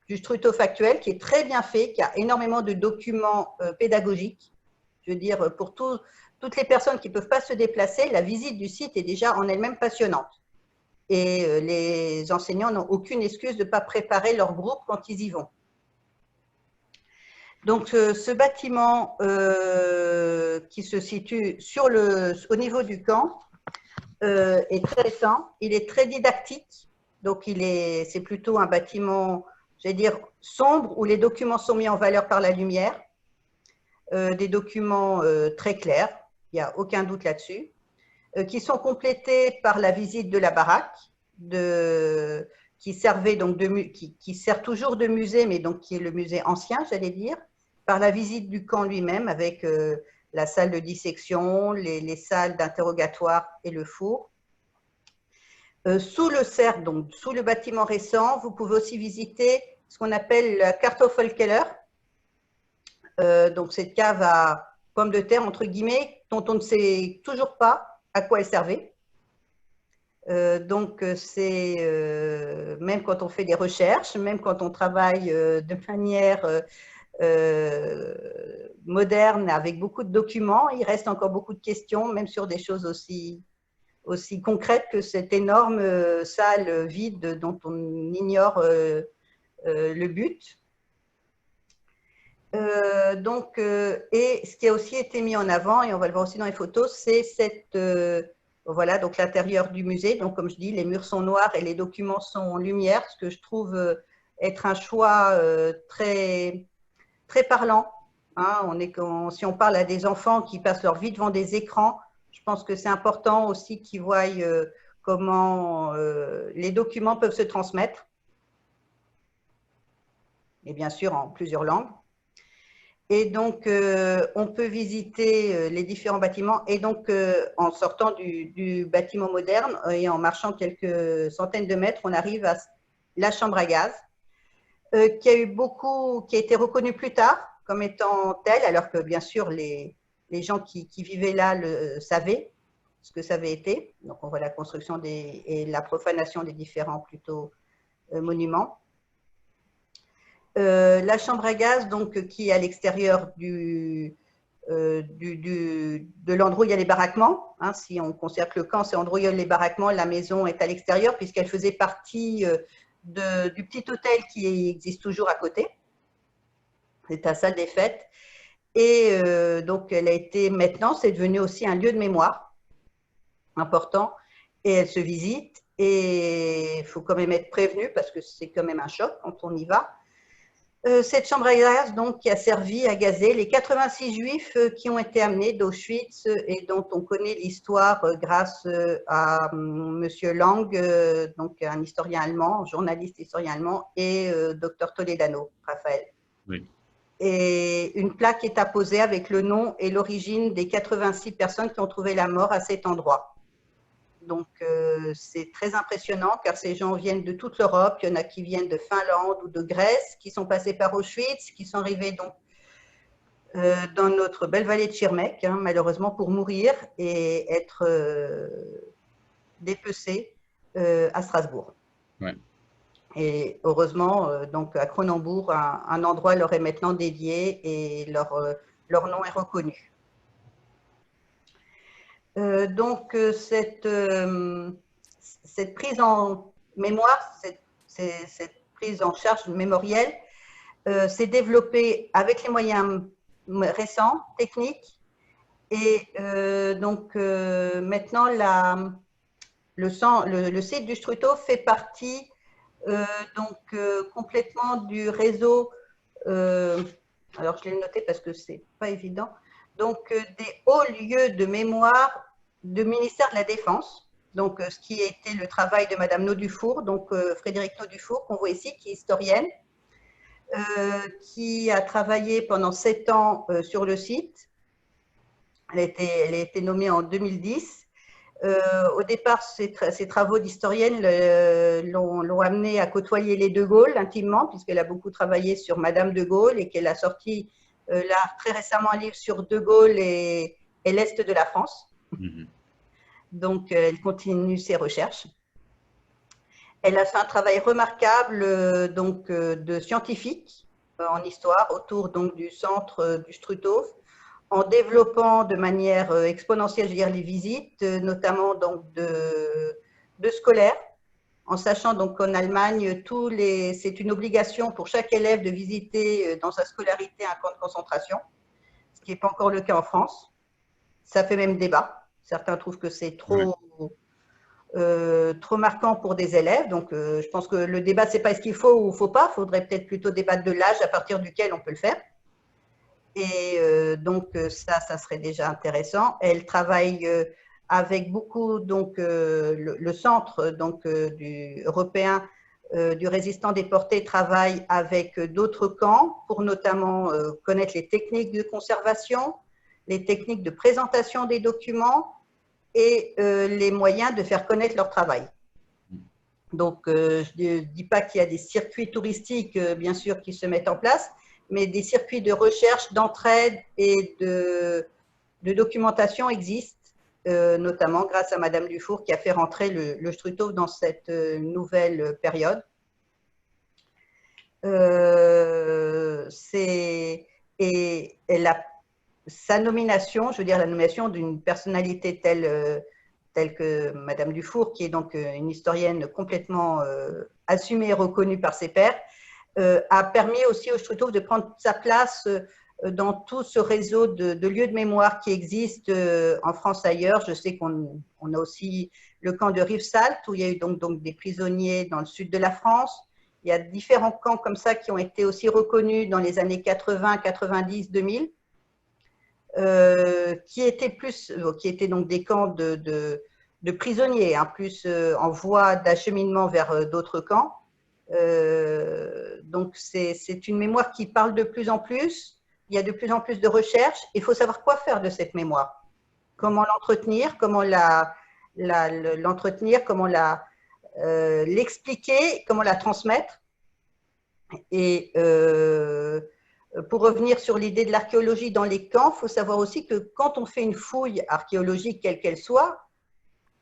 du Struthof actuel, qui est très bien fait, qui a énormément de documents pédagogiques. Je veux dire, pour toutes les personnes qui ne peuvent pas se déplacer, la visite du site est déjà en elle-même passionnante. Et les enseignants n'ont aucune excuse de ne pas préparer leur groupe quand ils y vont. Donc, ce bâtiment qui se situe au niveau du camp est très récent. Il est très didactique. Donc, c'est plutôt un bâtiment, j'allais dire, sombre, où les documents sont mis en valeur par la lumière. Des documents très clairs, il n'y a aucun doute là-dessus, qui sont complétés par la visite de la baraque, qui servait donc qui sert toujours de musée, mais donc qui est le musée ancien, j'allais dire, par la visite du camp lui-même avec la salle de dissection, les salles d'interrogatoire et le four. Sous le cercle, donc sous le bâtiment récent, vous pouvez aussi visiter ce qu'on appelle le Kartoffelkeller, donc cette cave à pommes de terre, entre guillemets, dont on ne sait toujours pas à quoi elle servait. Donc, c'est même quand on fait des recherches, même quand on travaille de manière moderne avec beaucoup de documents, il reste encore beaucoup de questions, même sur des choses aussi concrètes que cette énorme salle vide dont on ignore le but. Et ce qui a aussi été mis en avant, et on va le voir aussi dans les photos, c'est cette voilà, donc l'intérieur du musée. Donc, comme je dis, les murs sont noirs et les documents sont en lumière, ce que je trouve être un choix très, très parlant. Hein, si on parle à des enfants qui passent leur vie devant des écrans, je pense que c'est important aussi qu'ils voient comment les documents peuvent se transmettre. Et bien sûr, en plusieurs langues. Et donc, on peut visiter les différents bâtiments. Et donc, en sortant du bâtiment moderne et en marchant quelques centaines de mètres, on arrive à la chambre à gaz, qui a été reconnue plus tard comme étant telle, alors que bien sûr, les gens qui vivaient là le savaient ce que ça avait été. Donc, on voit la construction et la profanation des différents plutôt monuments. La chambre à gaz, donc, qui est à l'extérieur de l'endroit où il y a les baraquements. Hein, si on considère que le camp, c'est endroit où il y a les baraquements, la maison est à l'extérieur puisqu'elle faisait partie du petit hôtel qui existe toujours à côté. C'est la salle des fêtes. Et donc, elle a été, maintenant, c'est devenu aussi un lieu de mémoire important. Et elle se visite. Et il faut quand même être prévenu parce que c'est quand même un choc quand on y va. Cette chambre à gaz, donc, qui a servi à gazer les 86 juifs qui ont été amenés d'Auschwitz et dont on connaît l'histoire grâce à Monsieur Lang, donc un historien allemand, journaliste historien allemand, et Dr Toledano, Raphaël. Oui. Et une plaque est apposée avec le nom et l'origine des 86 personnes qui ont trouvé la mort à cet endroit. Donc, c'est très impressionnant car ces gens viennent de toute l'Europe. Il y en a qui viennent de Finlande ou de Grèce, qui sont passés par Auschwitz, qui sont arrivés donc, dans notre belle vallée de Schirmeck, hein, malheureusement pour mourir et être dépecés à Strasbourg. Ouais. Et heureusement, donc à Cronenbourg, un endroit leur est maintenant dédié et leur nom est reconnu. Donc, cette prise en mémoire, cette prise en charge mémorielle s'est développée avec les moyens récents, techniques. Et donc, maintenant, le site du Struthof fait partie complètement du réseau, alors je l'ai noté parce que ce n'est pas évident, donc des hauts lieux de mémoire du ministère de la Défense, donc ce qui a été le travail de Madame Naudufour, donc Frédérique Naudufour, qu'on voit ici, qui est historienne, qui a travaillé pendant 7 ans sur le site. Elle a été nommée en 2010. Au départ, ses travaux d'historienne l'ont amenée à côtoyer les De Gaulle intimement, puisqu'elle a beaucoup travaillé sur Madame de Gaulle et qu'elle a sorti là très récemment un livre sur De Gaulle et l'Est de la France. Mm-hmm. Donc, elle continue ses recherches. Elle a fait un travail remarquable de scientifique en histoire autour donc, du centre du Struthof, en développant de manière exponentielle, je veux dire, les visites, notamment donc, de scolaires, en sachant donc qu'en Allemagne, c'est une obligation pour chaque élève de visiter dans sa scolarité un camp de concentration, ce qui n'est pas encore le cas en France. Ça fait même débat. Certains trouvent que c'est trop marquant pour des élèves. Donc, je pense que le débat, ce n'est pas est-ce qu'il faut ou il ne faut pas. Il faudrait peut-être plutôt débattre de l'âge à partir duquel on peut le faire. Et donc, ça serait déjà intéressant. Elle travaille avec beaucoup, donc, le centre donc, européen du résistant déporté travaille avec d'autres camps pour notamment connaître les techniques de conservation, les techniques de présentation des documents et les moyens de faire connaître leur travail. Donc, je ne dis pas qu'il y a des circuits touristiques, bien sûr, qui se mettent en place, mais des circuits de recherche, d'entraide et de documentation existent, notamment grâce à Madame Dufour qui a fait rentrer le Struthof dans cette nouvelle période. Et sa nomination, je veux dire la nomination d'une personnalité telle que Madame Dufour, qui est donc une historienne complètement assumée et reconnue par ses pairs, a permis aussi au Struthof de prendre sa place dans tout ce réseau de lieux de mémoire qui existent en France ailleurs. Je sais qu'on a aussi le camp de Rivesaltes, où il y a eu donc des prisonniers dans le sud de la France. Il y a différents camps comme ça qui ont été aussi reconnus dans les années 80, 90, 2000, qui étaient donc des camps de prisonniers, hein, plus en voie d'acheminement vers d'autres camps. Donc c'est une mémoire qui parle de plus en plus. Il y a de plus en plus de recherches. Il faut savoir quoi faire de cette mémoire. Comment l'entretenir, comment l'entretenir, comment l'expliquer, comment la transmettre. Et pour revenir sur l'idée de l'archéologie dans les camps, il faut savoir aussi que quand on fait une fouille archéologique, quelle qu'elle soit,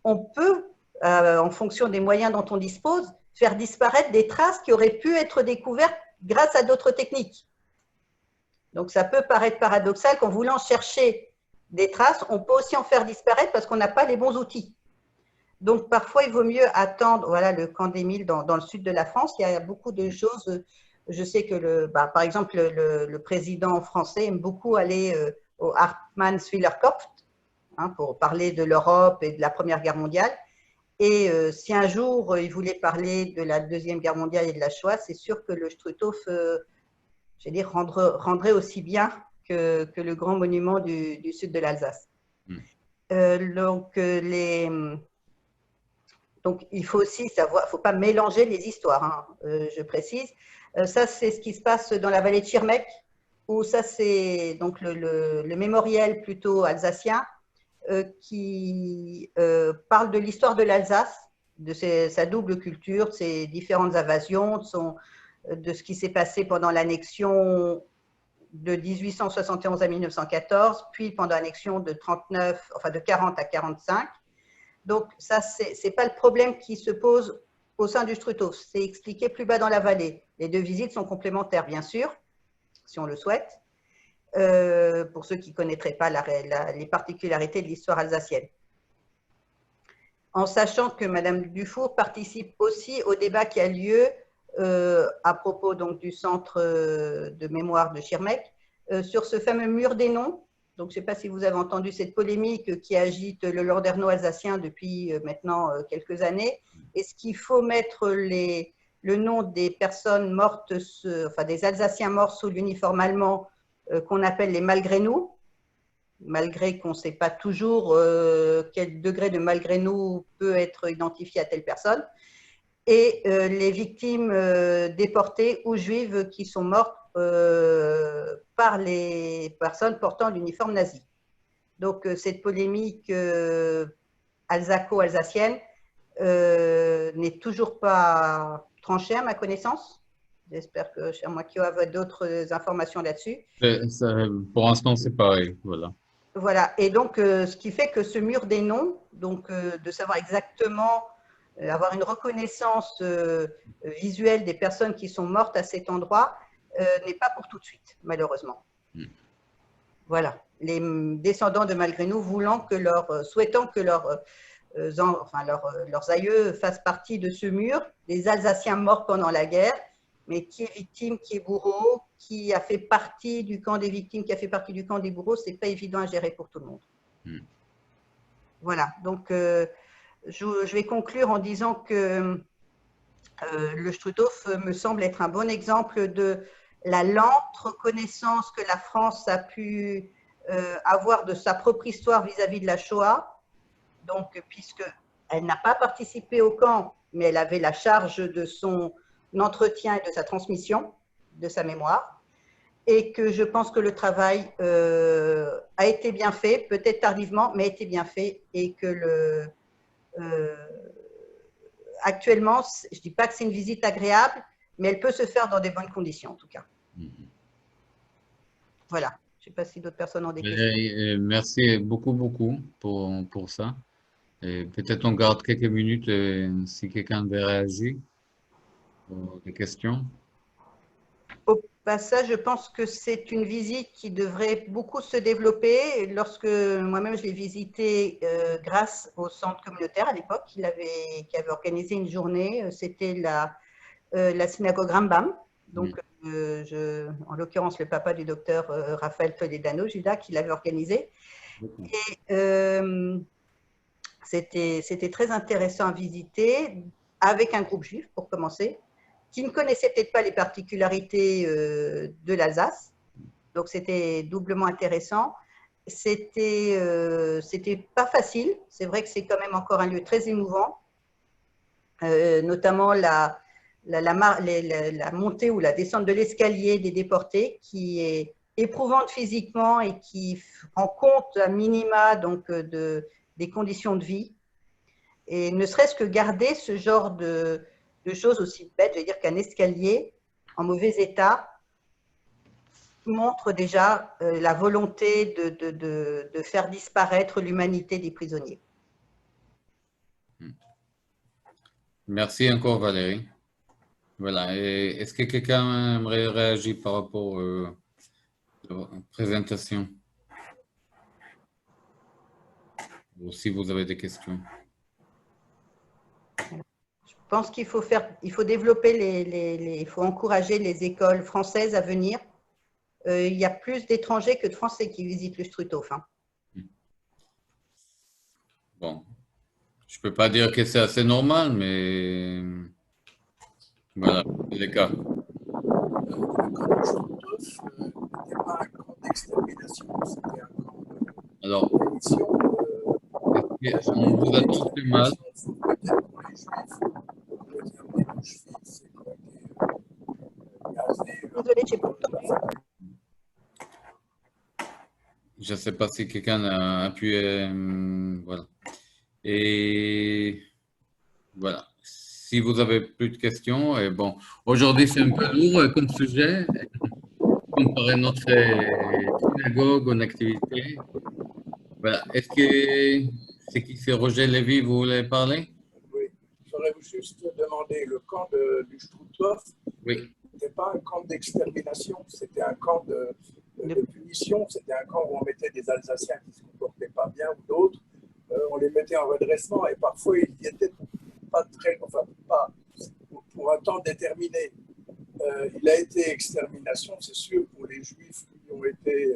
on peut, en fonction des moyens dont on dispose, faire disparaître des traces qui auraient pu être découvertes grâce à d'autres techniques. Donc, ça peut paraître paradoxal qu'en voulant chercher des traces, on peut aussi en faire disparaître parce qu'on n'a pas les bons outils. Donc, parfois, il vaut mieux attendre, voilà, le camp d'Émile dans le sud de la France. Il y a beaucoup de choses. Je sais que, par exemple, le président français aime beaucoup aller au Hartmannswillerkopf, hein, pour parler de l'Europe et de la Première Guerre mondiale. Et si un jour, il voulait parler de la Deuxième Guerre mondiale et de la Shoah, c'est sûr que le Struthof, je vais dire, rendrait aussi bien que le grand monument du sud de l'Alsace. Donc, il faut aussi savoir, il ne faut pas mélanger les histoires, hein, je précise. Ça, c'est ce qui se passe dans la vallée de Schirmeck, où ça, c'est donc le mémorial plutôt alsacien qui parle de l'histoire de l'Alsace, de sa double culture, de ses différentes invasions, de ce qui s'est passé pendant l'annexion de 1871 à 1914, puis pendant l'annexion de 40 à 45. Donc, ça, ce n'est pas le problème qui se pose au sein du Struthof, c'est expliqué plus bas dans la vallée. Les deux visites sont complémentaires, bien sûr, si on le souhaite, pour ceux qui ne connaîtraient pas les particularités de l'histoire alsacienne. En sachant que Madame Dufour participe aussi au débat qui a lieu à propos donc, du centre de mémoire de Schirmeck, sur ce fameux mur des noms. Donc, je ne sais pas si vous avez entendu cette polémique qui agite le landerneau alsacien depuis maintenant quelques années. Est-ce qu'il faut mettre le nom des personnes mortes, enfin des Alsaciens morts sous l'uniforme allemand qu'on appelle les malgré nous, malgré qu'on ne sait pas toujours quel degré de malgré nous peut être identifié à telle personne, et les victimes déportées ou juives qui sont mortes par les personnes portant l'uniforme nazi. Donc, cette polémique alsaco-alsacienne n'est toujours pas tranchée à ma connaissance. J'espère que cher Moikio a d'autres informations là-dessus. Pour l'instant, c'est pareil. Voilà. Voilà. Et donc, ce qui fait que ce mur des noms, donc de savoir exactement, avoir une reconnaissance visuelle des personnes qui sont mortes à cet endroit, n'est pas pour tout de suite, malheureusement. Voilà. Les descendants de malgré nous souhaitant que leurs aïeux fassent partie de ce mur, les Alsaciens morts pendant la guerre, mais qui est victime, qui est bourreau, qui a fait partie du camp des victimes, qui a fait partie du camp des bourreaux, c'est pas évident à gérer pour tout le monde. Voilà. Donc, je vais conclure en disant que le Struthof me semble être un bon exemple de la lente reconnaissance que la France a pu avoir de sa propre histoire vis-à-vis de la Shoah. Donc, puisque Elle n'a pas participé au camp, mais elle avait la charge de son entretien et de sa transmission de sa mémoire. Et que je pense que le travail a été bien fait, peut-être tardivement, mais a été bien fait. Et que actuellement, je ne dis pas que c'est une visite agréable, mais elle peut se faire dans des bonnes conditions, en tout cas. Voilà. Je ne sais pas si d'autres personnes ont des questions. Merci beaucoup pour ça. Peut-être on garde quelques minutes si quelqu'un veut réagir aux des questions. Au passage, je pense que c'est une visite qui devrait beaucoup se développer. Lorsque moi-même je l'ai visité grâce au centre communautaire à l'époque, qui avait organisé une journée. C'était la synagogue Rambam. Donc, en l'occurrence, le papa du docteur Raphaël Toledano, Judas, qui l'avait organisé. Et c'était très intéressant à visiter avec un groupe juif, pour commencer, qui ne connaissait peut-être pas les particularités de l'Alsace. Donc, c'était doublement intéressant. C'était pas facile. C'est vrai que c'est quand même encore un lieu très émouvant, notamment la montée ou la descente de l'escalier des déportés, qui est éprouvante physiquement et qui rend compte à minima donc, des conditions de vie. Et ne serait-ce que garder ce genre de choses aussi bêtes, je veux dire qu'un escalier en mauvais état montre déjà la volonté de faire disparaître l'humanité des prisonniers. Merci encore Valérie. Voilà. Est-ce que quelqu'un aimerait réagir par rapport à la présentation? Ou si vous avez des questions. Je pense qu'il faut développer il faut encourager les écoles françaises à venir. Il y a plus d'étrangers que de Français qui visitent le Struthof. Bon, je peux pas dire que c'est assez normal, mais voilà, c'est le cas. Alors, on vous attend plus mal. Désolée, je n'ai pas entendu. Je ne sais pas si quelqu'un a appuyé. Voilà. Et voilà. Si vous avez plus de questions, et bon, aujourd'hui c'est un peu lourd comme sujet, comparé à notre synagogue en activité. Voilà. Est-ce que c'est qui c'est Roger Lévy, vous voulez parler? Oui, j'aurais juste demandé, le camp du Struthof, oui. N'était pas un camp d'extermination, c'était un camp de punition, c'était un camp où on mettait des Alsaciens qui ne se comportaient pas bien ou d'autres, on les mettait en redressement et parfois ils y étaient pas très, enfin pas pour un temps déterminé. Il a été extermination, c'est sûr, pour les Juifs qui ont été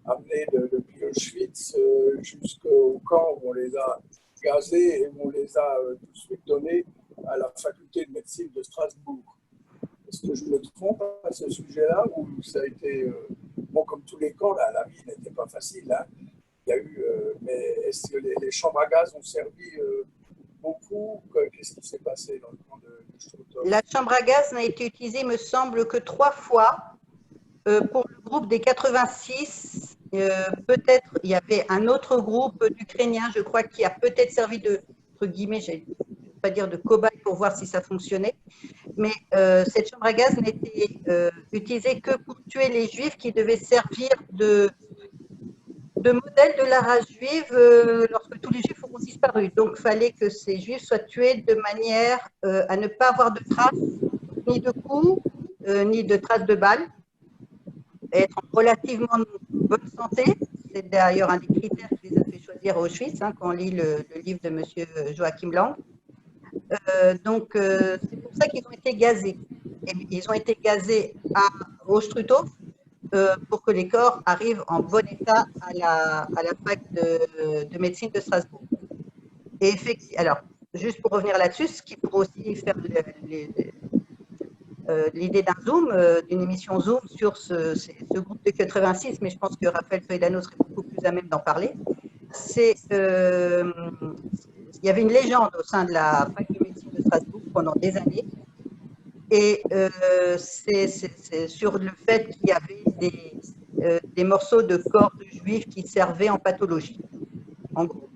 amenés depuis Auschwitz jusqu'au camp où on les a gazés et où on les a tout de suite donnés à la faculté de médecine de Strasbourg. Est-ce que je me trompe à ce sujet-là ou ça a été, bon, comme tous les camps, là, la vie n'était pas facile. Hein. Il y a eu, mais est-ce que les chambres à gaz ont servi beaucoup? Qu'est-ce qui s'est passé dans le camp de Struthof? La chambre à gaz n'a été utilisée, me semble, que 3 fois pour le groupe des 86. Peut-être, il y avait un autre groupe d'Ukrainiens, je crois, qui a peut-être servi de, entre guillemets, je ne vais pas dire de cobaye pour voir si ça fonctionnait. Mais cette chambre à gaz n'était utilisée que pour tuer les Juifs qui devaient servir de modèle de la race juive lorsque tous les Juifs auront disparu. Donc, il fallait que ces Juifs soient tués de manière à ne pas avoir de traces, ni de coups, ni de traces de balles, et être en relativement bonne santé. C'est d'ailleurs un des critères qui les a fait choisir à Auschwitz, hein, quand on lit le livre de M. Joachim Lang. Donc, c'est pour ça qu'ils ont été gazés. Et ils ont été gazés au Struthof pour que les corps arrivent en bon état à la fac de médecine de Strasbourg. Et effectivement, alors, juste pour revenir là-dessus, ce qui pourrait aussi faire l'idée d'un Zoom, d'une émission Zoom sur ce groupe de 86, mais je pense que Raphaël Toledano serait beaucoup plus à même d'en parler. il y avait une légende au sein de la fac de médecine de Strasbourg pendant des années. Et c'est sur le fait qu'il y avait des morceaux de corps de juifs qui servaient en pathologie. En gros,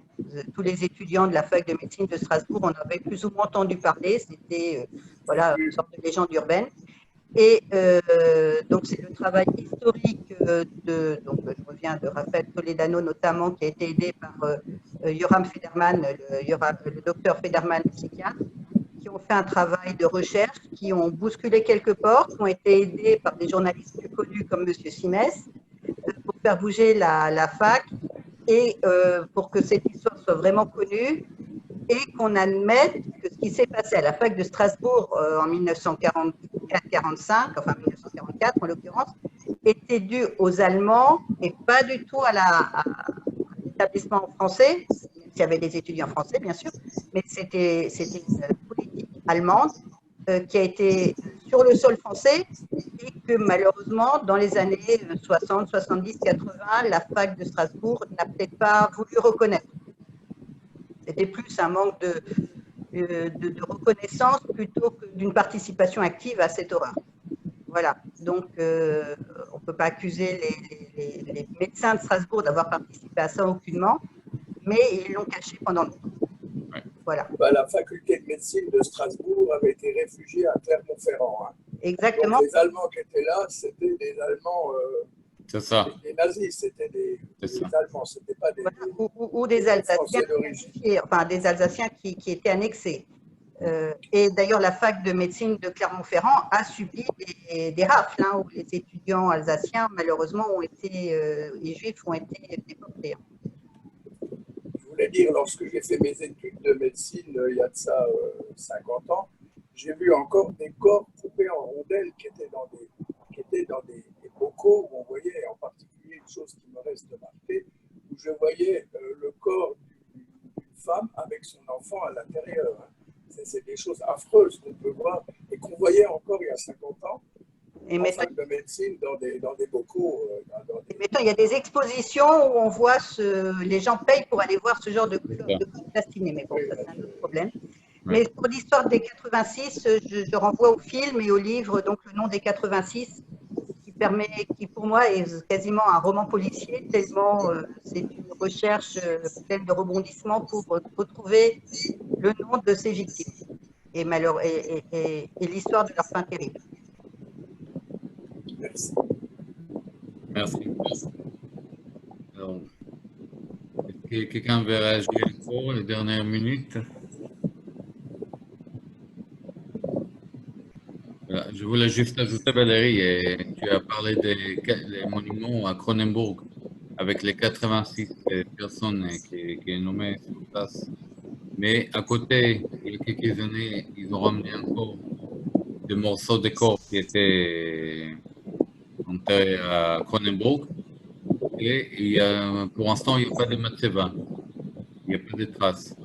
tous les étudiants de la fac de médecine de Strasbourg en avaient plus ou moins entendu parler. C'était voilà, une sorte de légende urbaine. Et donc, c'est le travail historique donc, je reviens de Raphaël Toledano notamment, qui a été aidé par Yoram Federman, le docteur Federman, le psychiatre, qui ont fait un travail de recherche, qui ont bousculé quelques portes, qui ont été aidés par des journalistes plus connus comme M. Simès, pour faire bouger la fac et pour que cette histoire soit vraiment connue et qu'on admette que ce qui s'est passé à la fac de Strasbourg en 1944-45, enfin 1944 en l'occurrence, était dû aux Allemands et pas du tout à l'établissement français. Il y avait des étudiants français, bien sûr, mais c'était une politique allemande qui a été sur le sol français et que malheureusement, dans les années 60, 70, 80, la fac de Strasbourg n'a peut-être pas voulu reconnaître. C'était plus un manque de reconnaissance plutôt que d'une participation active à cette horreur. Voilà, donc on ne peut pas accuser les médecins de Strasbourg d'avoir participé à ça aucunement, mais ils l'ont caché pendant longtemps. Voilà. La faculté de médecine de Strasbourg avait été réfugiée à Clermont-Ferrand. Hein. Exactement. Donc, les Allemands qui étaient là, c'était des Allemands, c'est ça. Des nazis, c'était des Allemands, c'était pas des, voilà. ou des Alsaciens, enfin des Alsaciens qui étaient annexés. Et d'ailleurs, la fac de médecine de Clermont-Ferrand a subi des rafles, hein, où les étudiants alsaciens, malheureusement, les juifs ont été déportés. Je voulais dire, lorsque j'ai fait mes études de médecine, il y a de ça 50 ans, j'ai vu encore des corps coupés en rondelles qui étaient dans des bocaux, où on voyait en particulier une chose qui me reste marquée, où je voyais le corps d'une femme avec son enfant à l'intérieur. Hein. C'est des choses affreuses qu'on peut voir et qu'on voyait encore il y a 50 ans en fac de médecine dans des bocaux. Il y a des expositions où on voit les gens payent pour aller voir ce genre de plastiné, mais bon, ça c'est un autre problème. Mais pour l'histoire des 86, je renvoie au film et au livre, donc Le nom des 86, qui pour moi est quasiment un roman policier, tellement c'est une recherche pleine de rebondissements pour retrouver le nom de ces victimes et l'histoire de leur fin terrible. Merci. Merci. Alors, est-ce que quelqu'un veut réagir encore les dernières minutes? Voilà, je voulais juste ajouter, Valérie, tu as parlé des monuments à Cronenbourg avec les 86 personnes qui sont nommées sur place. Mais à côté, il y a quelques années, ils ont ramené encore des morceaux de corps qui étaient enterrés à Cronenbourg. Et pour l'instant, il n'y a pas de matzeva. Il n'y a pas de traces.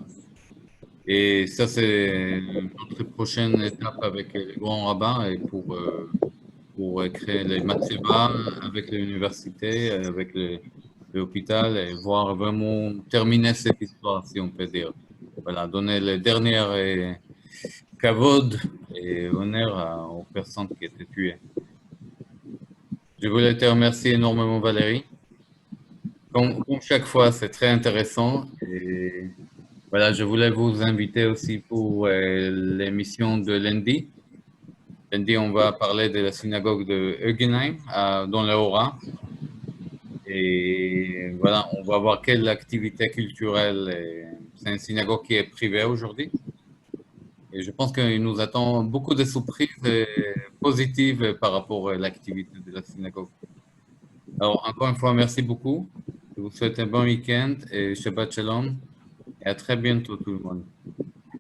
Et ça, c'est notre prochaine étape avec les grands rabbins et pour créer les matzeva avec l'université, avec l'hôpital et voir vraiment terminer cette histoire, si on peut dire. Voilà, donner les dernières kavod et honneur aux personnes qui étaient tuées. Je voulais te remercier énormément, Valérie. Comme chaque fois, c'est très intéressant. Et voilà, je voulais vous inviter aussi pour l'émission de lundi. Lundi, on va parler de la synagogue de Eugenheim, dans le Haut-Rhin. Et voilà, on va voir quelle activité culturelle. C'est une synagogue qui est privée aujourd'hui. Et je pense qu'il nous attend beaucoup de surprises positives par rapport à l'activité de la synagogue. Alors, encore une fois, merci beaucoup. Je vous souhaite un bon week-end et Shabbat Shalom. Et à très bientôt tout le monde.